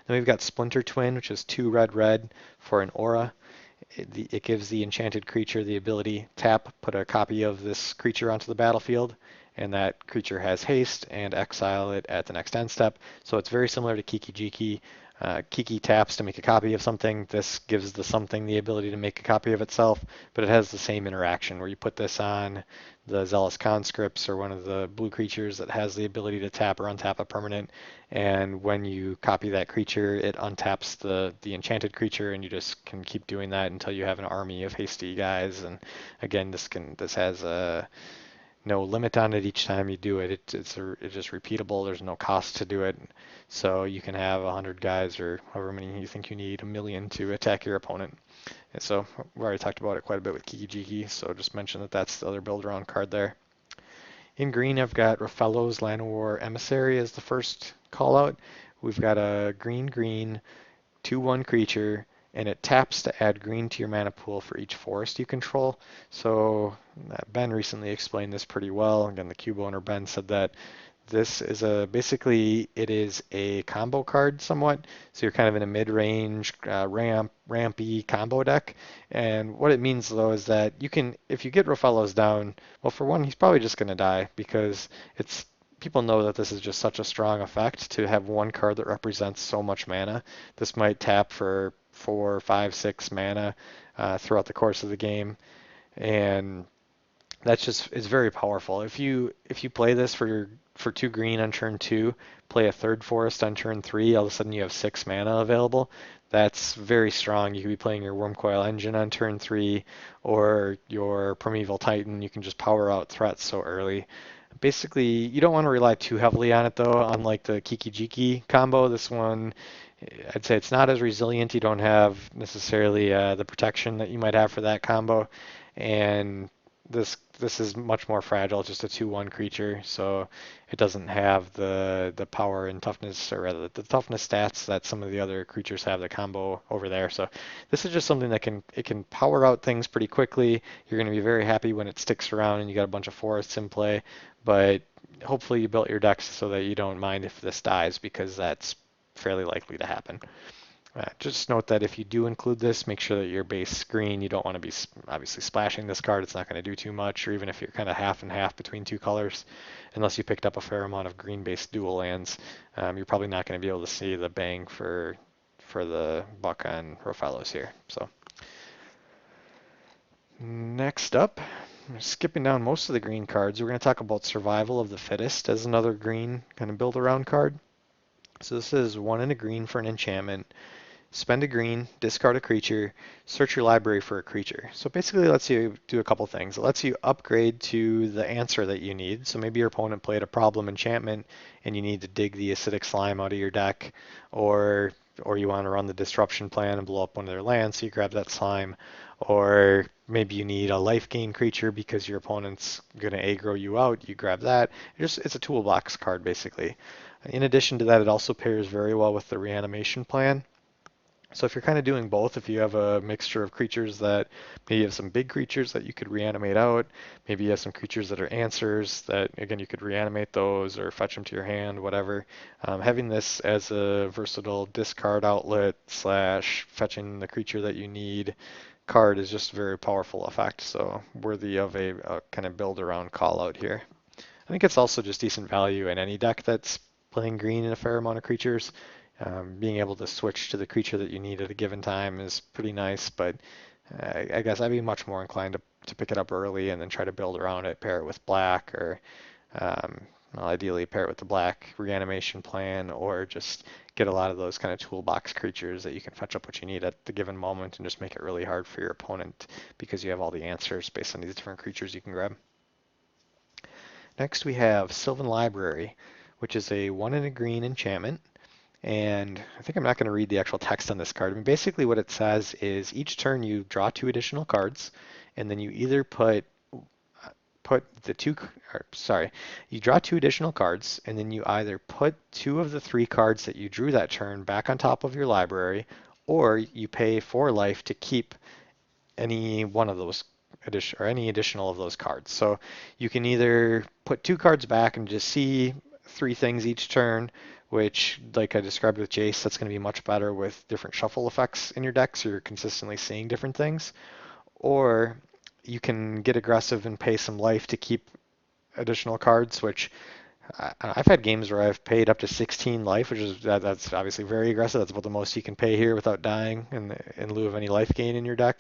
Then we've got Splinter Twin, which is 2 red for an aura. It gives the enchanted creature the ability tap, put a copy of this creature onto the battlefield, and that creature has haste, and exile it at the next end step. So it's very similar to Kiki Jiki. Kiki taps to make a copy of something. This gives the something the ability to make a copy of itself, but it has the same interaction where you put this on the Zealous Conscripts or one of the blue creatures that has the ability to tap or untap a permanent, and when you copy that creature, it untaps the enchanted creature, and you just can keep doing that until you have an army of hasty guys. And again, this has no limit on it each time you do it. It's just repeatable. There's no cost to do it. So you can have 100 guys or however many you think you need, 1,000,000 to attack your opponent. And so we already talked about it quite a bit with Kiki Jiki, so just mention that that's the other build around card there. In green, I've got Rafello's Llanowar Emissary as the first call out. We've got a green 2/1 creature, and it taps to add green to your mana pool for each forest you control. So Ben recently explained this pretty well. Again, the cube owner Ben said that this is basically it is a combo card somewhat. So you're kind of in a mid-range rampy combo deck. And what it means though is that you can, if you get Rafello's down, well, for one, he's probably just going to die, because people know that this is just such a strong effect to have one card that represents so much mana. This might tap for 4, 5, 6 mana throughout the course of the game, and that's just it's very powerful. If you play this for 2 green on turn 2, play a 3rd forest on turn 3, all of a sudden you have 6 mana available. That's very strong. You could be playing your Wormcoil Engine on turn 3, or your Primeval Titan. You can just power out threats so early. Basically, you don't want to rely too heavily on it though. Unlike the Kiki Jiki combo, this one, I'd say it's not as resilient. You don't have necessarily the protection that you might have for that combo, and this is much more fragile. Just a 2/1 creature, so it doesn't have the power and toughness, or rather the toughness stats that some of the other creatures have. The combo over there, so this is just something that can power out things pretty quickly. You're going to be very happy when it sticks around and you got a bunch of forests in play, but hopefully you built your decks so that you don't mind if this dies, because that's fairly likely to happen. Just note that if you do include this, make sure that your base screen, you don't want to be obviously splashing this card. It's not going to do too much, or even if you're kind of half and half between two colors, unless you picked up a fair amount of green-based dual lands, you're probably not going to be able to see the bang for the buck on Rofellos here. So next up, skipping down most of the green cards, we're going to talk about Survival of the Fittest as another green kind of build around card. So this is 1 and a green for an enchantment. Spend a green, discard a creature, search your library for a creature. So basically it lets you do a couple things. It lets you upgrade to the answer that you need. So maybe your opponent played a problem enchantment and you need to dig the acidic slime out of your deck, or you want to run the disruption plan and blow up one of their lands, so you grab that slime. Or maybe you need a life gain creature because your opponent's going to aggro you out, you grab that. It's a toolbox card basically. In addition to that, it also pairs very well with the reanimation plan. So if you're kind of doing both, if you have a mixture of creatures that maybe you have some big creatures that you could reanimate out, maybe you have some creatures that are answers that, again, you could reanimate those or fetch them to your hand, whatever. Having this as a versatile discard outlet slash fetching the creature that you need card is just a very powerful effect. So worthy of a kind of build around call out here. I think it's also just decent value in any deck that's playing green in a fair amount of creatures. Being able to switch to the creature that you need at a given time is pretty nice, but I guess I'd be much more inclined to pick it up early and then try to build around it, pair it with black, or um, well, ideally pair it with the black reanimation plan, or just get a lot of those kind of toolbox creatures that you can fetch up what you need at the given moment and just make it really hard for your opponent because you have all the answers based on these different creatures you can grab. Next we have Sylvan Library, which is a 1 and a green enchantment. And I think I'm not going to read the actual text on this card. I mean, basically what it says is each turn you draw 2 additional cards, and then you either put the two, or, sorry, you draw 2 additional cards, and then you either put 2 of the 3 cards that you drew that turn back on top of your library, or you pay 4 life to keep any one of those addition or any additional of those cards. So you can either put 2 cards back and just see 3 things each turn, which, like I described with Jace, that's going to be much better with different shuffle effects in your deck, so you're consistently seeing different things. Or you can get aggressive and pay some life to keep additional cards, which I've had games where I've paid up to 16 life, which is that's obviously very aggressive. That's about the most you can pay here without dying in lieu of any life gain in your deck.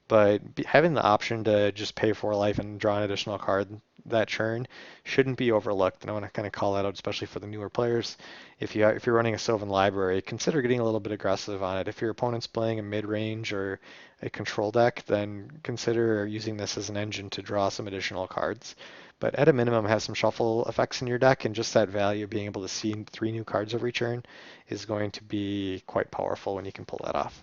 But having the option to just pay 4 life and draw an additional card that turn shouldn't be overlooked. And I want to kind of call that out, especially for the newer players. If you're running a Sylvan Library, consider getting a little bit aggressive on it. If your opponent's playing a mid-range or a control deck, then consider using this as an engine to draw some additional cards. But at a minimum, have some shuffle effects in your deck, and just that value of being able to see 3 new cards every turn is going to be quite powerful when you can pull that off.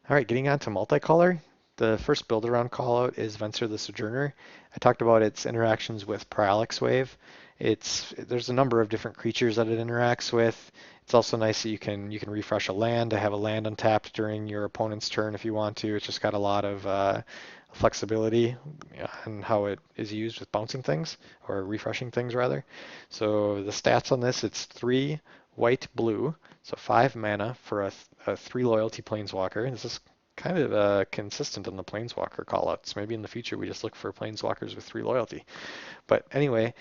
All right, getting on to multicolor. The first build around callout is Venser the Sojourner. I talked about its interactions with Parallax Wave. There's a number of different creatures that it interacts with. It's also nice that you can refresh a land to have a land untapped during your opponent's turn if you want to. It's just got a lot of flexibility in how it is used with bouncing things, or refreshing things rather. So the stats on this, it's 3 white blue, so 5 mana for a 3 loyalty planeswalker. This is kind of consistent in the planeswalker callouts. Maybe in the future we just look for planeswalkers with 3 loyalty. But anyway,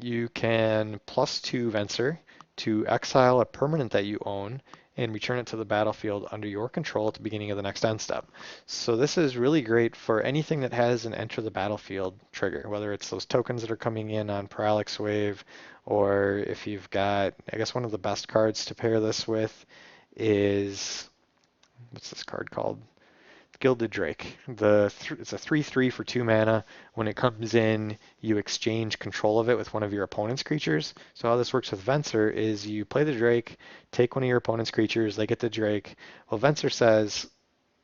you can +2 Venser to exile a permanent that you own and return it to the battlefield under your control at the beginning of the next end step. So this is really great for anything that has an enter the battlefield trigger, whether it's those tokens that are coming in on Parallax Wave, or if you've got, I guess one of the best cards to pair this with is, what's this card called? Gilded Drake. It's a 3/3 for 2 mana. When it comes in, you exchange control of it with one of your opponent's creatures. So how this works with Venser is you play the Drake, take one of your opponent's creatures, they get the Drake. Well, Venser says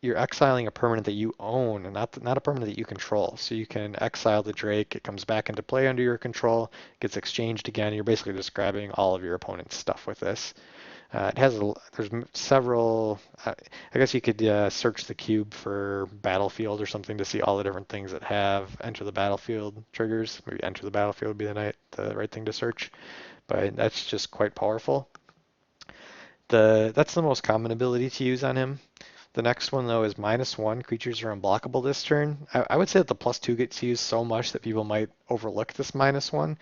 you're exiling a permanent that you own, and not a permanent that you control. So you can exile the Drake. It comes back into play under your control, gets exchanged again. You're basically just grabbing all of your opponent's stuff with this. There's several. I guess you could search the cube for battlefield or something to see all the different things that have enter the battlefield triggers. Maybe enter the battlefield would be the right thing to search, but that's just quite powerful. That's the most common ability to use on him. The next one though is -1. Creatures are unblockable this turn. I would say that the +2 gets used so much that people might overlook this -1.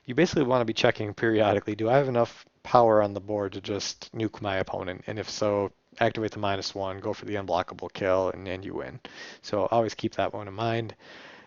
You basically want to be checking periodically, do I have enough power on the board to just nuke my opponent? And if so, activate the -1, go for the unblockable kill, and you win. So always keep that one in mind.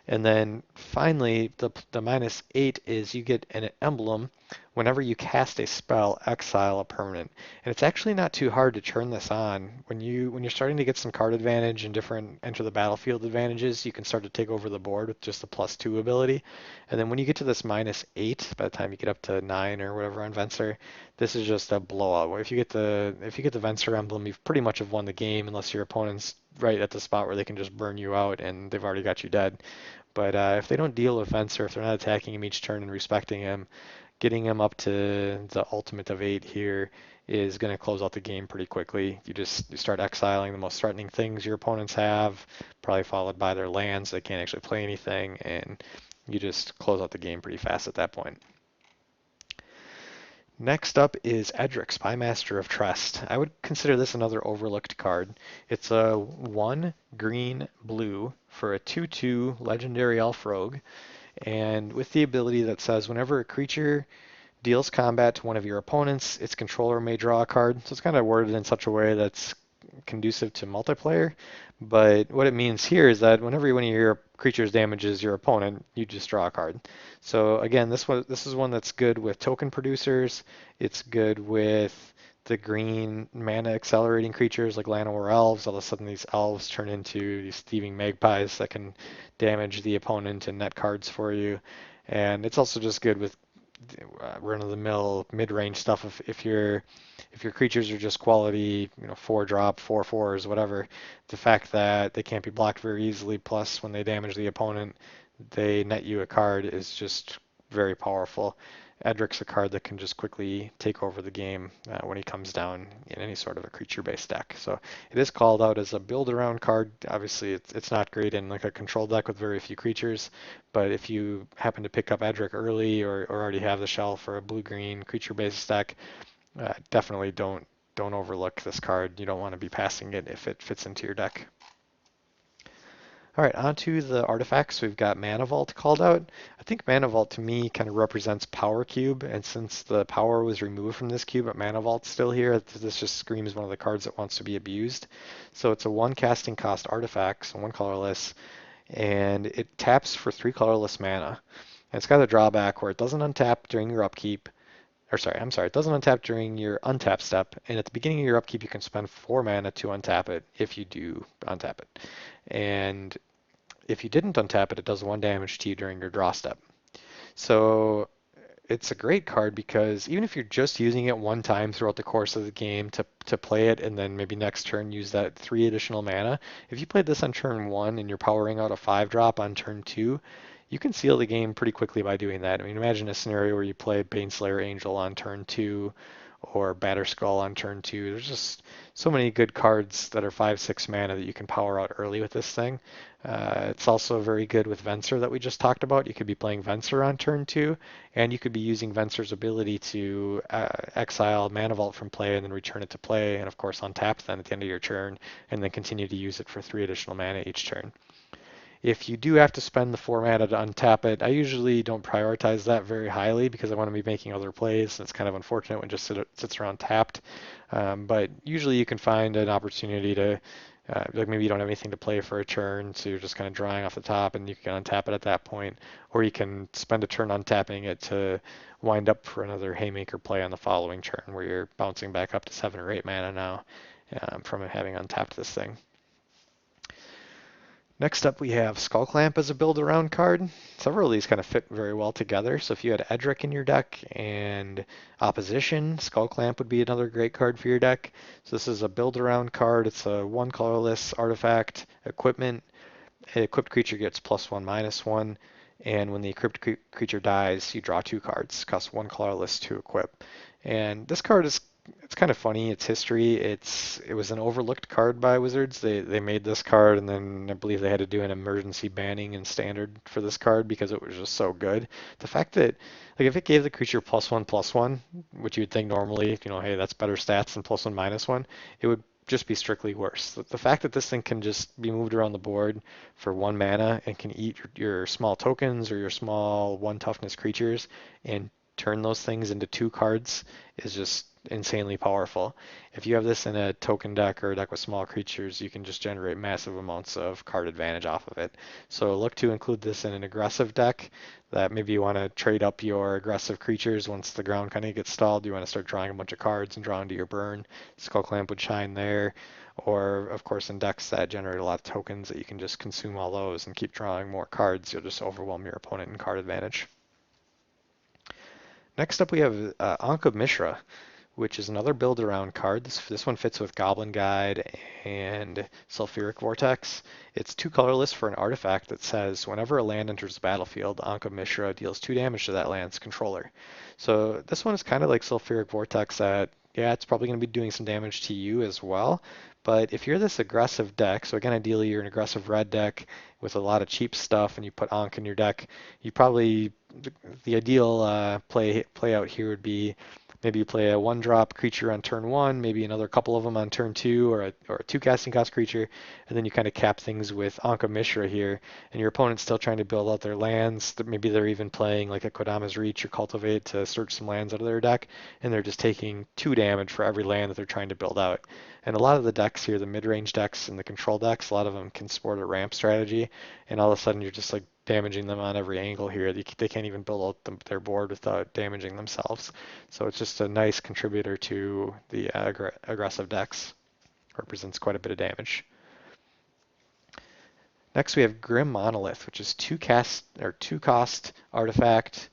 And then finally, the -8 is you get an emblem whenever you cast a spell, exile a permanent. And it's actually not too hard to turn this on. When you're starting to get some card advantage and different enter the battlefield advantages, you can start to take over the board with just the +2 ability. And then when you get to this -8, by the time you get up to 9 or whatever on Venser, this is just a blowout. If you get the Venser emblem, you've pretty much have won the game unless your opponent's right at the spot where they can just burn you out and they've already got you dead. But if they don't deal with Venser, if they're not attacking him each turn and respecting him, getting him up to the ultimate of 8 here is going to close out the game pretty quickly. You start exiling the most threatening things your opponents have, probably followed by their lands. They can't actually play anything, and you just close out the game pretty fast at that point. Next up is Edric, Spymaster of Trest. I would consider this another overlooked card. It's a 1 green blue for a 2/2 legendary elf rogue, and with the ability that says whenever a creature deals combat to one of your opponents, its controller may draw a card. So it's kind of worded in such a way that's conducive to multiplayer. But what it means here is that whenever one of your creatures damages your opponent, you just draw a card. So again, this is one that's good with token producers. It's good with the green mana accelerating creatures like Llanowar Elves. All of a sudden these elves turn into these thieving magpies that can damage the opponent and net cards for you. And it's also just good with run-of-the-mill mid-range stuff. If your creatures are just quality, 4-drop, 4/4s, whatever, the fact that they can't be blocked very easily, plus when they damage the opponent, they net you a card is just very powerful. Edric's a card that can just quickly take over the game when he comes down in any sort of a creature-based deck. So it is called out as a build-around card. Obviously, it's not great in like a control deck with very few creatures, but if you happen to pick up Edric early or already have the shelf for a blue-green creature-based deck, definitely don't overlook this card. You don't want to be passing it if it fits into your deck. All right, on to the artifacts. We've got Mana Vault called out. I think Mana Vault to me kind of represents Power Cube, and since the power was removed from this cube, but Mana Vault's still here, this just screams one of the cards that wants to be abused. So it's a 1 casting cost artifact, so 1 colorless, and it taps for 3 colorless mana. And it's got a drawback where it doesn't untap during your upkeep, it doesn't untap during your untap step, and at the beginning of your upkeep you can spend 4 mana to untap it if you do untap it. And if you didn't untap it, it does 1 damage to you during your draw step. So it's a great card because even if you're just using it one time throughout the course of the game to play it and then maybe next turn use that 3 additional mana, if you played this on turn 1 and you're powering out a 5-drop on turn 2, you can seal the game pretty quickly by doing that. I mean, imagine a scenario where you play Baneslayer Angel on turn 2 or Batterskull on turn 2. There's just so many good cards that are 5-6 mana that you can power out early with this thing. It's also very good with Venser that we just talked about. You could be playing Venser on turn 2, and you could be using Venser's ability to exile Mana Vault from play and then return it to play, and of course untap then at the end of your turn, and then continue to use it for 3 additional mana each turn. If you do have to spend the 4 mana to untap it, I usually don't prioritize that very highly because I want to be making other plays. It's kind of unfortunate when it just sits around tapped. But usually you can find an opportunity to, like maybe you don't have anything to play for a turn, so you're just kind of drawing off the top and you can untap it at that point. Or you can spend a turn untapping it to wind up for another Haymaker play on the following turn where you're bouncing back up to 7 or 8 mana now from having untapped this thing. Next up, we have Skull Clamp as a build around card. Several of these kind of fit very well together. So if you had Edric in your deck and Opposition, Skull Clamp would be another great card for your deck. So this is a build around card. It's a one colorless artifact equipment. An equipped creature gets +1/-1, and when the equipped creature dies, you draw two cards. Costs one colorless to equip. And this card is it's kind of funny. It's history. It was an overlooked card by Wizards. They made this card, and then I believe they had to do an emergency banning in standard for this card because it was just so good. The fact that like if it gave the creature +1/+1, which you would think normally, hey, that's better stats than +1/-1, it would just be strictly worse. The fact that this thing can just be moved around the board for one mana and can eat your small tokens or your small one toughness creatures and turn those things into two cards is just insanely powerful. If you have this in a token deck or a deck with small creatures, you can just generate massive amounts of card advantage off of it. So look to include this in an aggressive deck that maybe you want to trade up your aggressive creatures once the ground kind of gets stalled. You want to start drawing a bunch of cards and drawing to your burn. Skull Clamp would shine there. Or, of course, in decks that generate a lot of tokens that you can just consume all those and keep drawing more cards. You'll just overwhelm your opponent in card advantage. Next up, we have Ankh of Mishra, which is another build around card. This one fits with Goblin Guide and Sulfuric Vortex. It's two colorless for an artifact that says whenever a land enters the battlefield, Ankh of Mishra deals 2 damage to that land's controller. So this one is kind of like Sulfuric Vortex that, yeah, it's probably going to be doing some damage to you as well. But if you're this aggressive deck, so again, ideally you're an aggressive red deck with a lot of cheap stuff and you put Ankh in your deck, you probably, the ideal play out here would be maybe you play a one drop creature on turn one, maybe another couple of them on turn two, or a two casting cost creature, and then you kind of cap things with Ankh of Mishra here, and your opponent's still trying to build out their lands. Maybe they're even playing like a Kodama's Reach or Cultivate to search some lands out of their deck, and they're just taking 2 damage for every land that they're trying to build out. And a lot of the decks here, the mid-range decks and the control decks, a lot of them can sport a ramp strategy, and all of a sudden you're just like damaging them on every angle here. They can't even build out their board without damaging themselves. So it's just a nice contributor to the aggressive decks. Represents quite a bit of damage. Next we have Grim Monolith, which is 2 cost artifact.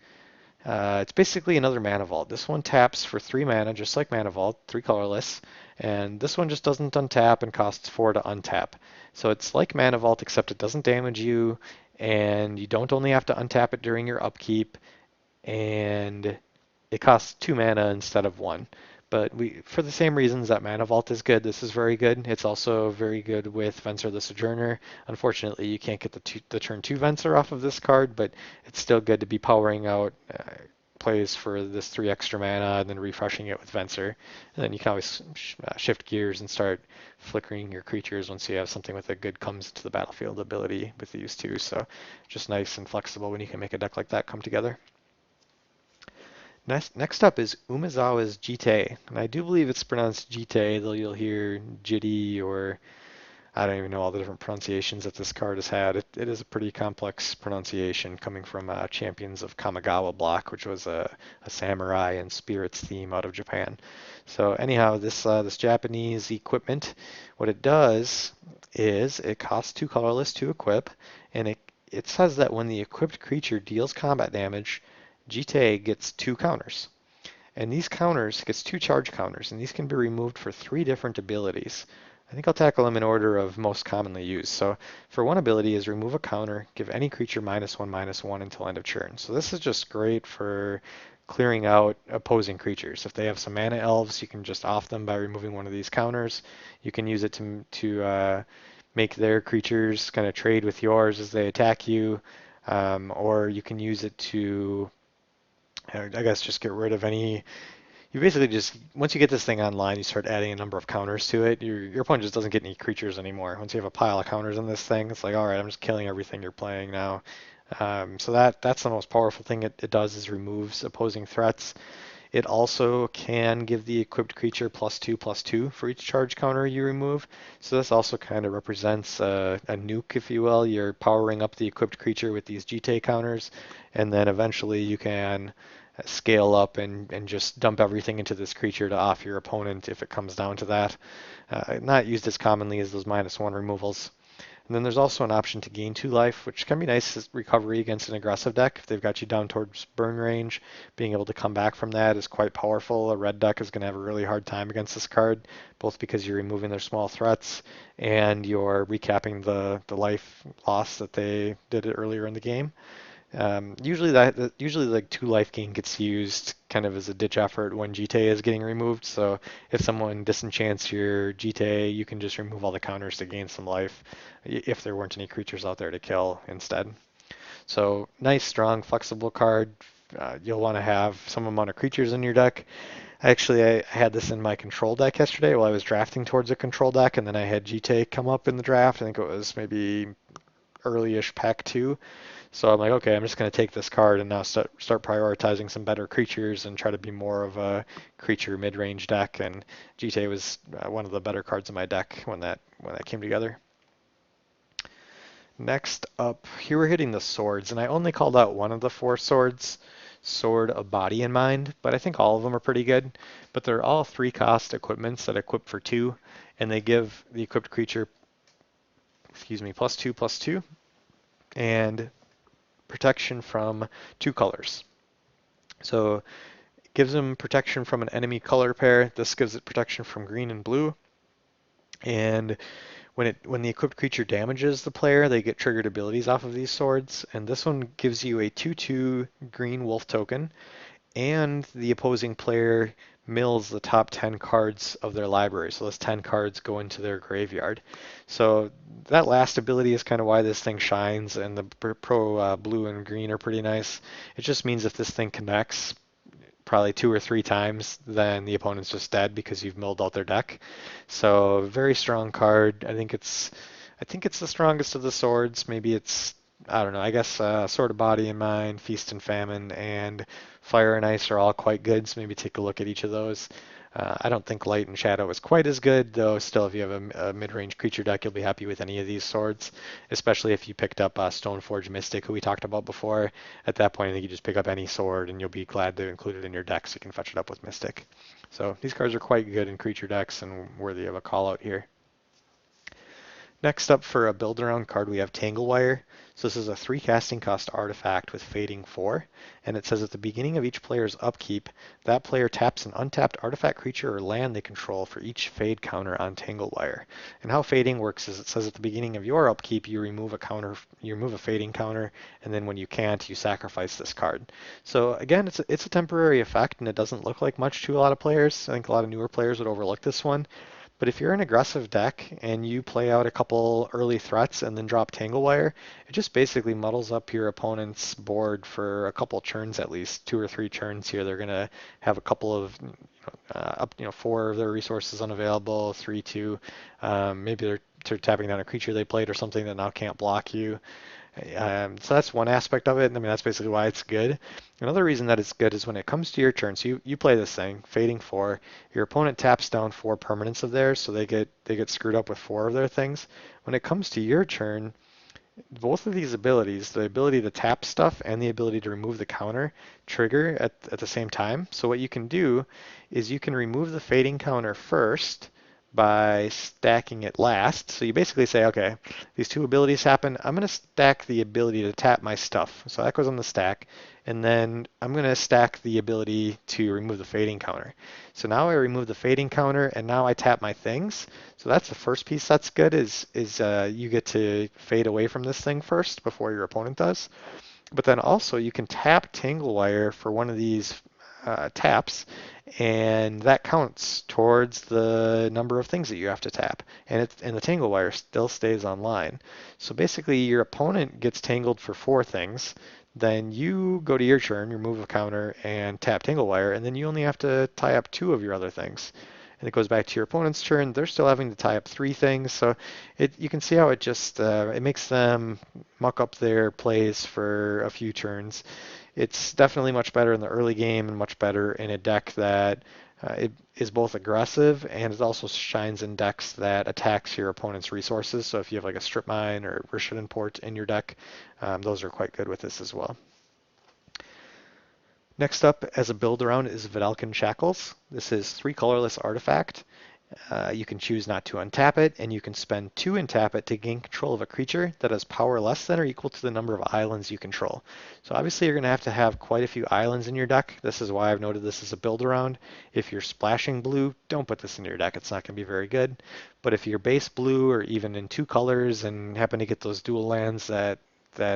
It's basically another Mana Vault. This one taps for 3 mana, just like Mana Vault, 3 colorless. And this one just doesn't untap and costs 4 to untap. So it's like Mana Vault, except it doesn't damage you, and you don't only have to untap it during your upkeep, and it costs 2 mana instead of 1. But for the same reasons that Mana Vault is good, this is very good. It's also very good with Venser the Sojourner. Unfortunately, you can't get the turn 2 Venser off of this card, but it's still good to be powering out plays for this 3 extra mana and then refreshing it with Venser. And then you can always shift gears and start flickering your creatures once you have something with a good comes to the battlefield ability with these two. So just nice and flexible when you can make a deck like that come together. Next up is Umezawa's Jitte, and I do believe it's pronounced Jitte, though you'll hear Jitty or I don't even know all the different pronunciations that this card has had. It is a pretty complex pronunciation coming from Champions of Kamigawa block, which was a samurai and spirits theme out of Japan. So anyhow, this Japanese equipment, what it does is it costs 2 colorless to equip, and it says that when the equipped creature deals combat damage, Jitte gets 2 counters. And these counters gets 2 charge counters, and these can be removed for 3 different abilities. I think I'll tackle them in order of most commonly used. So for one ability is remove a counter, give any creature -1/-1 until end of turn. So this is just great for clearing out opposing creatures. If they have some mana elves, you can just off them by removing one of these counters. You can use it to make their creatures kind of trade with yours as they attack you, or you can use it to I guess just get rid of any. You basically just once you get this thing online, you start adding a number of counters to it. Your opponent just doesn't get any creatures anymore. Once you have a pile of counters on this thing, it's like, all right, I'm just killing everything you're playing now. So that's the most powerful thing it does is removes opposing threats. It also can give the equipped creature +2/+2 for each charge counter you remove. So this also kind of represents a nuke, if you will. You're powering up the equipped creature with these Jitte counters, and then eventually you can scale up and just dump everything into this creature to off your opponent if it comes down to that. Not used as commonly as those -1 removals. And then there's also an option to gain 2 life, which can be nice as recovery against an aggressive deck. If they've got you down towards burn range, being able to come back from that is quite powerful. A red deck is going to have a really hard time against this card, both because you're removing their small threats and you're recapping the life loss that they did earlier in the game. Usually like 2 life gain gets used kind of as a ditch effort when GTA is getting removed. So if someone disenchants your GTA, you can just remove all the counters to gain some life if there weren't any creatures out there to kill instead. So nice, strong, flexible card. You'll want to have some amount of creatures in your deck. Actually, I had this in my control deck yesterday while I was drafting towards a control deck, and then I had GTA come up in the draft. I think it was maybe early-ish pack 2. So I'm like, okay, I'm just going to take this card and now start prioritizing some better creatures and try to be more of a creature mid-range deck. And GTA was one of the better cards in my deck when that came together. Next up, here we're hitting the swords, and I only called out one of the 4 swords, Sword of Body and Mind, but I think all of them are pretty good. But they're all 3-cost equipments that equip for 2, and they give the equipped creature, +2/+2, and protection from 2 colors. So it gives them protection from an enemy color pair. This gives it protection from green and blue. And when the equipped creature damages the player, they get triggered abilities off of these swords. And this one gives you a 2/2 green wolf token, and the opposing player mills the top 10 cards of their library. So those 10 cards go into their graveyard. So that last ability is kind of why this thing shines, and the pro blue and green are pretty nice. It just means if this thing connects probably 2 or 3 times, then the opponent's just dead because you've milled out their deck. So very strong card. I think it's the strongest of the swords. Maybe it's, I don't know, I guess Sword of Body and Mind, Feast and Famine, and Fire and Ice are all quite good, so maybe take a look at each of those. I don't think Light and Shadow is quite as good, though still if you have a mid-range creature deck, you'll be happy with any of these swords, especially if you picked up Stoneforge Mystic, who we talked about before. At that point, I think you just pick up any sword and you'll be glad to include it in your deck so you can fetch it up with Mystic. So these cards are quite good in creature decks and worthy of a call out here. Next up for a build around card, we have Tanglewire. So this is a 3 casting cost artifact with fading 4, and it says at the beginning of each player's upkeep, that player taps an untapped artifact, creature, or land they control for each fade counter on Tanglewire. And how fading works is it says at the beginning of your upkeep, you remove a fading counter, and then when you can't, you sacrifice this card. So again, it's a temporary effect, and it doesn't look like much to a lot of players. I think a lot of newer players would overlook this one. But if you're an aggressive deck and you play out a couple early threats and then drop Tanglewire, it just basically muddles up your opponent's board for a couple turns at least, 2 or 3 turns here. They're going to have a couple of 4 of their resources unavailable, 3, 2. Maybe they're tapping down a creature they played or something that now can't block you. So that's one aspect of it. I mean, that's basically why it's good. Another reason that it's good is when it comes to your turn. So you play this thing, fading 4. Your opponent taps down 4 permanents of theirs, so they get screwed up with 4 of their things. When it comes to your turn, both of these abilities, the ability to tap stuff and the ability to remove the counter, trigger at the same time. So what you can do is you can remove the fading counter first by stacking it last. So you basically say, okay, these 2 abilities happen. I'm going to stack the ability to tap my stuff. So that goes on the stack. And then I'm going to stack the ability to remove the fading counter. So now I remove the fading counter, and now I tap my things. So that's the first piece that's good is you get to fade away from this thing first before your opponent does. But then also you can tap Tanglewire for one of these taps, and that counts towards the number of things that you have to tap, and the Tanglewire still stays online. So basically, your opponent gets tangled for 4 things. Then you go to your turn, remove a counter, and tap Tanglewire, and then you only have to tie up 2 of your other things. And it goes back to your opponent's turn. They're still having to tie up 3 things. So you can see how it just it makes them muck up their plays for a few turns. It's definitely much better in the early game and much better in a deck that it is both aggressive, and it also shines in decks that attacks your opponent's resources. So if you have like a Strip Mine or Rishadan Port in your deck, those are quite good with this as well. Next up as a build around is Vedalken Shackles. This is 3 colorless artifact. You can choose not to untap it, and you can spend 2 and tap it to gain control of a creature that has power less than or equal to the number of islands you control. So obviously you're going to have quite a few islands in your deck. This is why I've noted this as a build around. If you're splashing blue, don't put this in your deck. It's not going to be very good. But if you're base blue or even in 2 colors and happen to get those dual lands that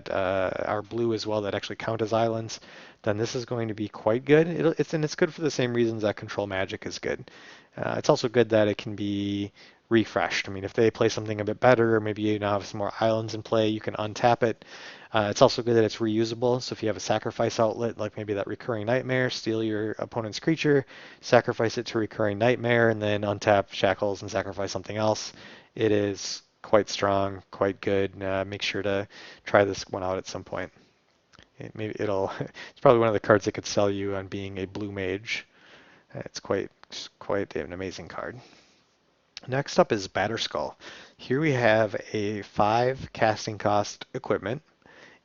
are blue as well that actually count as islands, then this is going to be quite good. It's good for the same reasons that Control Magic is good. It's also good that it can be refreshed. I mean, if they play something a bit better, or maybe you now have some more islands in play, you can untap it. It's also good that it's reusable. So if you have a sacrifice outlet, like maybe that Recurring Nightmare, steal your opponent's creature, sacrifice it to Recurring Nightmare, and then untap Shackles and sacrifice something else. It is quite strong, quite good. Make sure to try this one out at some point. It's probably one of the cards that could sell you on being a blue mage. It's quite an amazing card. Next up is Batterskull. Here we have a 5 casting cost equipment,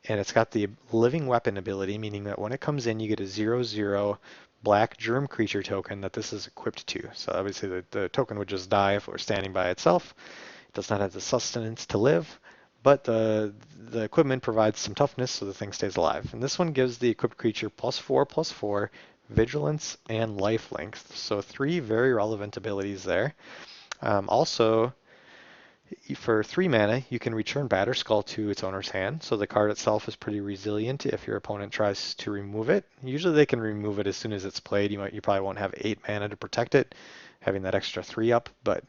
and it's got the living weapon ability, meaning that when it comes in, you get a 0/0 black germ creature token that this is equipped to. So obviously the token would just die if it were standing by itself. It does not have the sustenance to live, but the equipment provides some toughness so the thing stays alive. And this one gives the equipped creature +4/+4, vigilance, and life length. So 3 very relevant abilities there. Also, for 3 mana, you can return Batterskull to its owner's hand, so the card itself is pretty resilient if your opponent tries to remove it. Usually they can remove it as soon as it's played. You probably won't have 8 mana to protect it, having that extra 3 up, but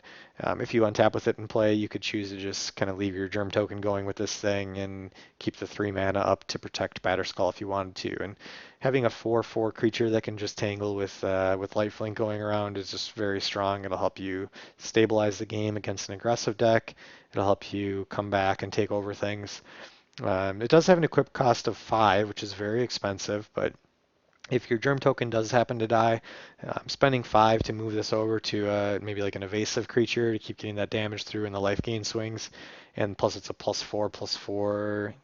if you untap with it in play, you could choose to just kind of leave your Germ token going with this thing and keep the 3 mana up to protect Batterskull if you wanted to. And having a 4/4 creature that can just tangle with lifelink going around is just very strong. It'll help you stabilize the game against an aggressive deck. It'll help you come back and take over things. It does have an equip cost of 5, which is very expensive, but if your germ token does happen to die, I'm spending 5 to move this over to maybe like an evasive creature to keep getting that damage through in the life gain swings. And plus it's a +4/+4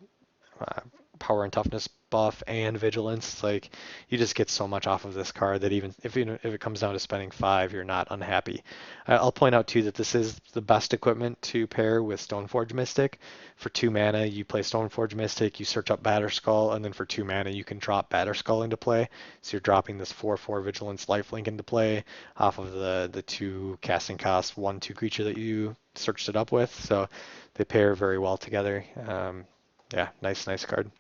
uh, power and toughness buff and vigilance. Like you just get so much off of this card that even if it comes down to spending 5, you're not unhappy. I'll point out too that this is the best equipment to pair with Stoneforge Mystic. For 2 mana, you play Stoneforge Mystic, you search up Batterskull, and then for 2 mana, you can drop Batterskull into play. So you're dropping this 4/4 vigilance lifelink into play off of the 2 casting cost 1/2 creature that you searched it up with. So they pair very well together. Yeah, nice card.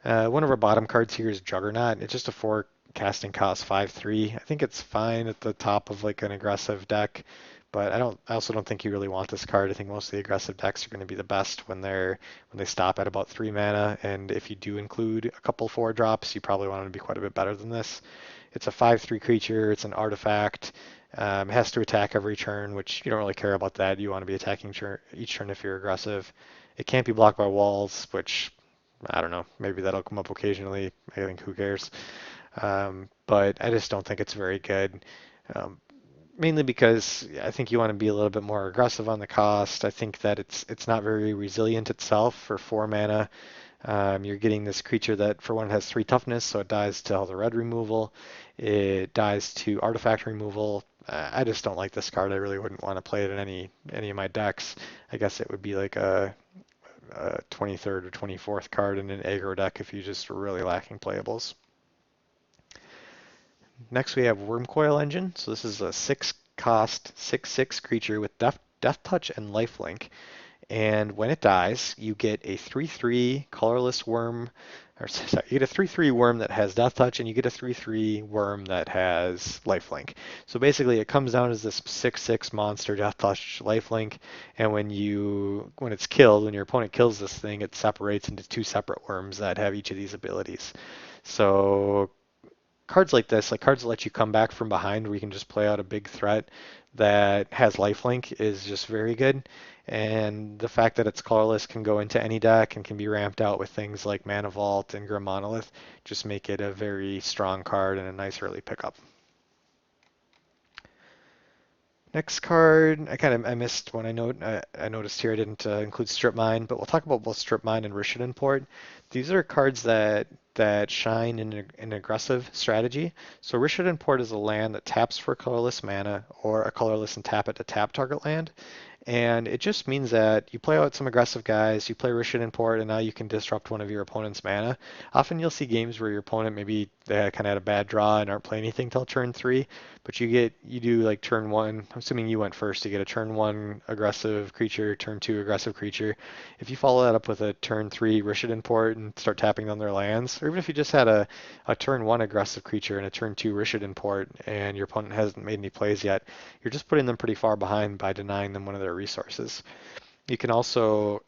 One of our bottom cards here is Juggernaut. It's just a 4 casting cost 5/3. I think it's fine at the top of like an aggressive deck, but I also don't think you really want this card. I think most of the aggressive decks are going to be the best when they stop at about 3 mana, and if you do include a couple 4 drops, you probably want to be quite a bit better than this. It's a 5/3 creature. It's an artifact. It has to attack every turn, which you don't really care about that. You want to be attacking each turn if you're aggressive. It can't be blocked by walls, which I don't know. Maybe that'll come up occasionally. I think who cares? But I just don't think it's very good. Um, Mainly because I think you want to be a little bit more aggressive on the cost. I think that it's not very resilient itself for 4 mana. You're getting this creature that for one has 3 toughness, so it dies to all the red removal. It dies to artifact removal. I just don't like this card. I really wouldn't want to play it in any of my decks. I guess it would be like a 23rd or 24th card in an aggro deck if you just were really lacking playables. Next we have Wormcoil Engine. So this is a 6 cost 6/6 creature with Death Touch and Lifelink. And when it dies, you get a 3/3 colorless worm, or sorry, you get a 3/3 worm that has Death Touch, and you get a 3/3 worm that has Lifelink. So basically, it comes down as this 6/6 monster Death Touch Lifelink, and when it's killed, when your opponent kills this thing, it separates into 2 separate worms that have each of these abilities. So cards like this, like cards that let you come back from behind where you can just play out a big threat that has lifelink is just very good. And the fact that it's colorless can go into any deck and can be ramped out with things like Mana Vault and Grim Monolith just make it a very strong card and a nice early pickup. Next card, I missed one. I noticed here I didn't include Strip Mine, but we'll talk about both Strip Mine and Rishadan Port. These are cards that that shine in an aggressive strategy. So Rishadan Port is a land that taps for colorless mana or a colorless and tap it to tap target land. And it just means that you play out some aggressive guys, you play Rishadan Port, and now you can disrupt one of your opponent's mana. Often you'll see games where your opponent maybe they kind of had a bad draw and aren't playing anything till turn 3, but you do like turn 1, I'm assuming you went first, you get a turn 1 aggressive creature, turn 2 aggressive creature. If you follow that up with a turn 3 Rishadan Port and start tapping on their lands, or even if you just had a turn 1 aggressive creature and a turn 2 Rishadan Port and your opponent hasn't made any plays yet, you're just putting them pretty far behind by denying them one of their resources. You can also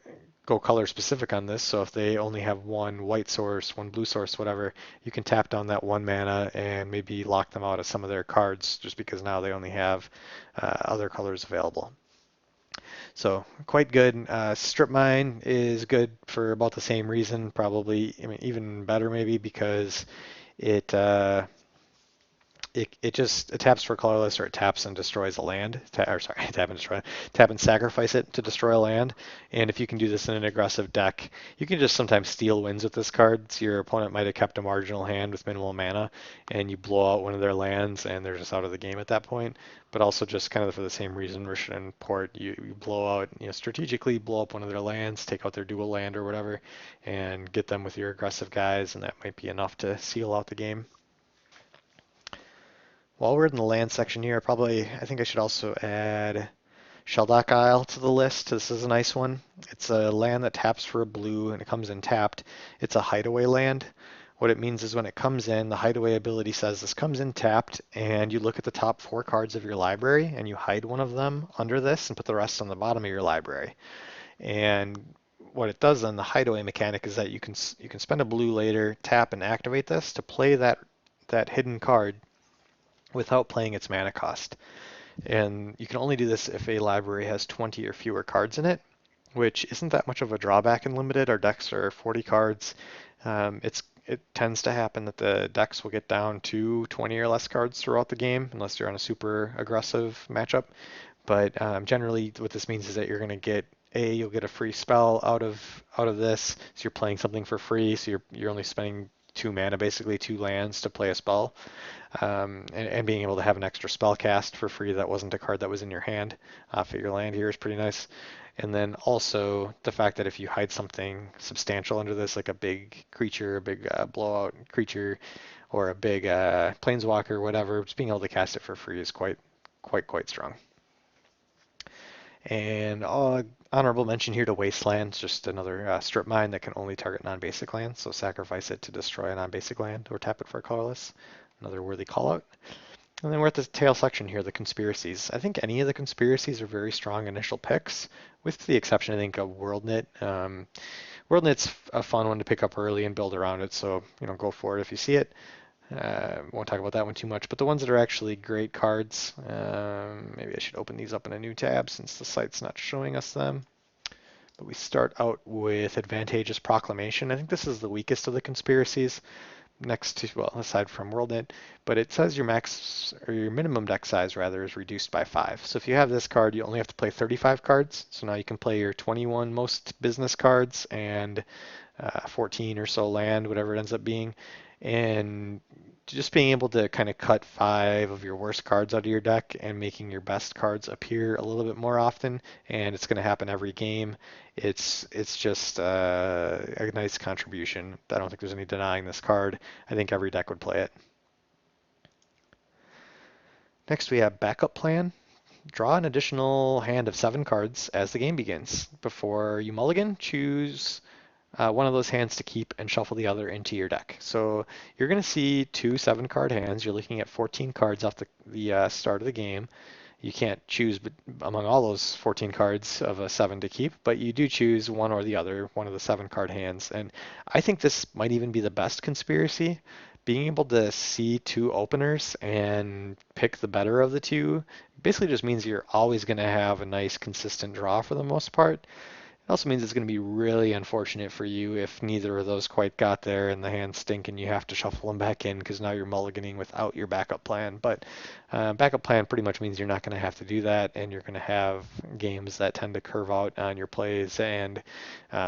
go color specific on this, so if they only have one white source, one blue source, whatever, you can tap down that one mana and maybe lock them out of some of their cards just because now they only have other colors available. So quite good. Strip Mine is good for about the same reason, probably, I mean, even better maybe because it it taps for colorless, or it taps and destroys a land. Tap and destroy. Tap and sacrifice it to destroy a land. And if you can do this in an aggressive deck, you can just sometimes steal wins with this card. So your opponent might have kept a marginal hand with minimal mana, and you blow out one of their lands, and they're just out of the game at that point. But also just kind of for the same reason, Rishadan Port, you blow out, strategically blow up one of their lands, take out their dual land or whatever, and get them with your aggressive guys, and that might be enough to seal out the game. While we're in the land section here, I think I should also add Shelldock Isle to the list. This is a nice one. It's a land that taps for a blue and it comes in tapped. It's a hideaway land. What it means is when it comes in, the hideaway ability says this comes in tapped, and you look at the top 4 cards of your library and you hide one of them under this and put the rest on the bottom of your library. And what it does then, the hideaway mechanic, is that you can spend a blue later, tap and activate this to play that hidden card without playing its mana cost. And you can only do this if a library has 20 or fewer cards in it, which isn't that much of a drawback in Limited. Our decks are 40 cards. It tends to happen that the decks will get down to 20 or less cards throughout the game, unless you're on a super aggressive matchup. But generally, what this means is that you're going to get you'll get a free spell out of this. So you're playing something for free. So you're only spending 2 mana, basically 2 lands to play a spell. And being able to have an extra spell cast for free that wasn't a card that was in your hand off of your land here is pretty nice. And then also the fact that if you hide something substantial under this, like a big creature, a big blowout creature, or a big planeswalker, whatever, just being able to cast it for free is quite strong. And honorable mention here to Wasteland, just another strip mine that can only target non-basic lands, so sacrifice it to destroy a non-basic land or tap it for a colorless. Another worthy call out. And then we're at the tail section here, the conspiracies. I think any of the conspiracies are very strong initial picks, with the exception, I think, of WorldKnit. WorldKnit's a fun one to pick up early and build around it, so go for it if you see it. Won't talk about that one too much, but the ones that are actually great cards, maybe I should open these up in a new tab since the site's not showing us them. But we start out with Advantageous Proclamation. I think this is the weakest of the conspiracies, next to, well, aside from WorldKnit, but it says your max, or your minimum deck size rather, is reduced by 5. So if you have this card, you only have to play 35 cards. So now you can play your 21 most business cards and 14 or so land, whatever it ends up being. And just being able to kind of cut 5 of your worst cards out of your deck and making your best cards appear a little bit more often, and it's going to happen every game. It's just a nice contribution. I don't think there's any denying this card. I think every deck would play it. Next we have Backup Plan. Draw an additional hand of 7 cards as the game begins. Before you mulligan, choose one of those hands to keep and shuffle the other into your deck. So you're going to see 2 7-card hands. You're looking at 14 cards off the start of the game. You can't choose among all those 14 cards of a 7 to keep, but you do choose one or the other, one of the 7-card hands. And I think this might even be the best conspiracy. Being able to see 2 openers and pick the better of the 2 basically just means you're always going to have a nice consistent draw for the most part. It also means it's going to be really unfortunate for you if neither of those quite got there and the hands stink and you have to shuffle them back in because now you're mulliganing without your backup plan. But backup plan pretty much means you're not going to have to do that, and you're going to have games that tend to curve out on your plays and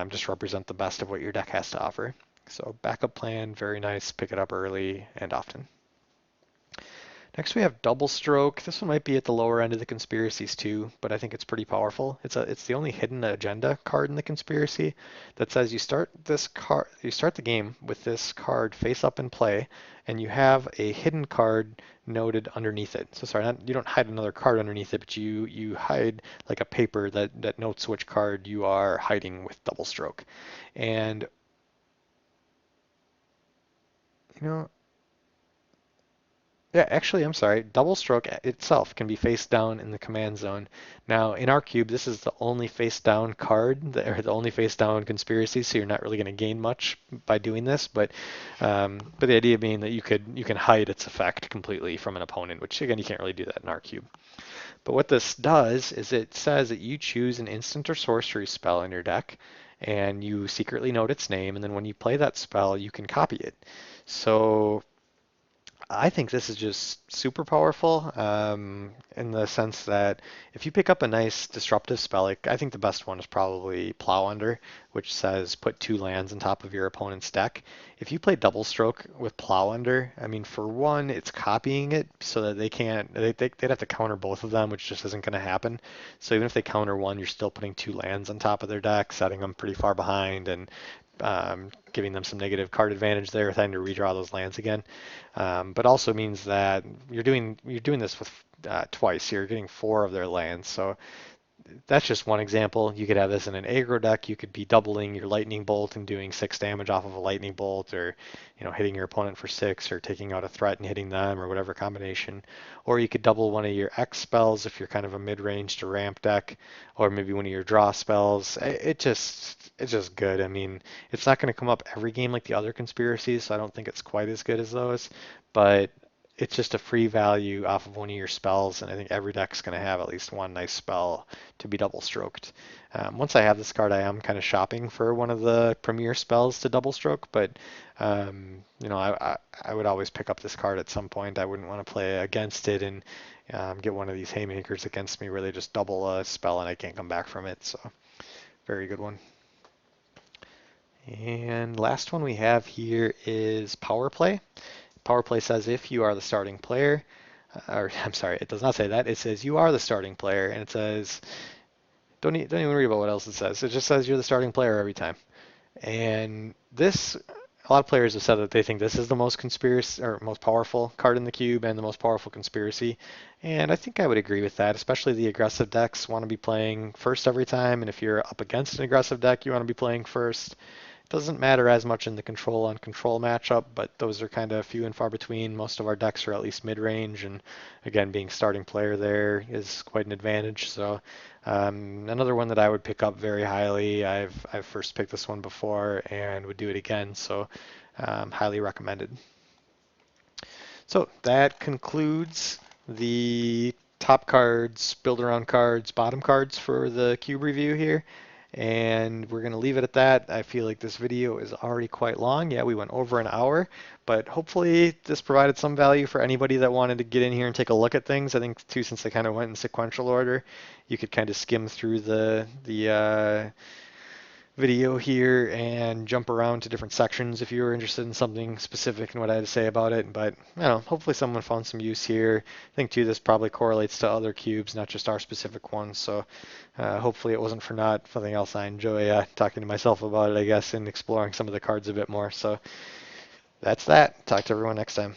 just represent the best of what your deck has to offer. So backup plan, very nice. Pick it up early and often. Next we have double stroke. This one might be at the lower end of the conspiracies too, but I think it's pretty powerful. It's the only hidden agenda card in the conspiracy that says you start the game with this card face up in play, and you have a hidden card noted underneath it. So sorry, you don't hide another card underneath it, but you hide like a paper that notes which card you are hiding with double stroke. And you know, yeah, actually, I'm sorry. Double stroke itself can be face down in the command zone. Now, in our cube, this is the only face down card, or the only face down conspiracy, so you're not really going to gain much by doing this. But the idea being that you can hide its effect completely from an opponent, which again, you can't really do that in our cube. But what this does is it says that you choose an instant or sorcery spell in your deck, and you secretly note its name, and then when you play that spell, you can copy it. So I think this is just super powerful in the sense that if you pick up a nice disruptive spell, like I think the best one is probably Plow Under, which says put 2 lands on top of your opponent's deck. If you play Double Stroke with Plow Under, I mean, for one, it's copying it so that they can't, they'd have to counter both of them, which just isn't going to happen. So even if they counter one, you're still putting 2 lands on top of their deck, setting them pretty far behind, and giving them some negative card advantage there, having to redraw those lands again. But also means that you're doing this with twice. You're getting 4 of their lands. So that's just one example. You could have this in an aggro deck. You could be doubling your lightning bolt and doing 6 damage off of a lightning bolt, or hitting your opponent for 6, or taking out a threat and hitting them, or whatever combination. Or you could double one of your X spells if you're kind of a mid-range to ramp deck, or maybe one of your draw spells. It's just good. I mean, it's not going to come up every game like the other conspiracies, so I don't think it's quite as good as those, but it's just a free value off of one of your spells, and I think every deck's going to have at least one nice spell to be double stroked. Once I have this card, I am kind of shopping for one of the premier spells to double stroke, but I would always pick up this card at some point. I wouldn't want to play against it and get one of these haymakers against me where they just double a spell and I can't come back from it. So very good one. And last one we have here is Power Play. Power Play says if you are the starting player, or I'm sorry, it does not say that. It says you are the starting player, and it says don't even worry about what else it says. It just says you're the starting player every time. And this, a lot of players have said that they think this is the most conspiracy or most powerful card in the cube and the most powerful conspiracy. And I think I would agree with that, especially the aggressive decks want to be playing first every time. And if you're up against an aggressive deck, you want to be playing first. Doesn't matter as much in the control on control matchup, but those are kind of few and far between. Most of our decks are at least mid-range, and again, being starting player there is quite an advantage. So another one that I would pick up very highly. I've first picked this one before and would do it again, so highly recommended. So that concludes the top cards, build around cards, bottom cards for the cube review here. And we're going to leave it at that. I feel like this video is already quite long. Yeah, we went over an hour, but hopefully this provided some value for anybody that wanted to get in here and take a look at things. I think too, since I kind of went in sequential order, you could kind of skim through the video here and jump around to different sections if you were interested in something specific and what I had to say about it. But I don't know, hopefully someone found some use here. I think too this probably correlates to other cubes, not just our specific ones. So hopefully it wasn't for naught. Something else I enjoy talking to myself about it, I guess, and exploring some of the cards a bit more. So that's that. Talk to everyone next time.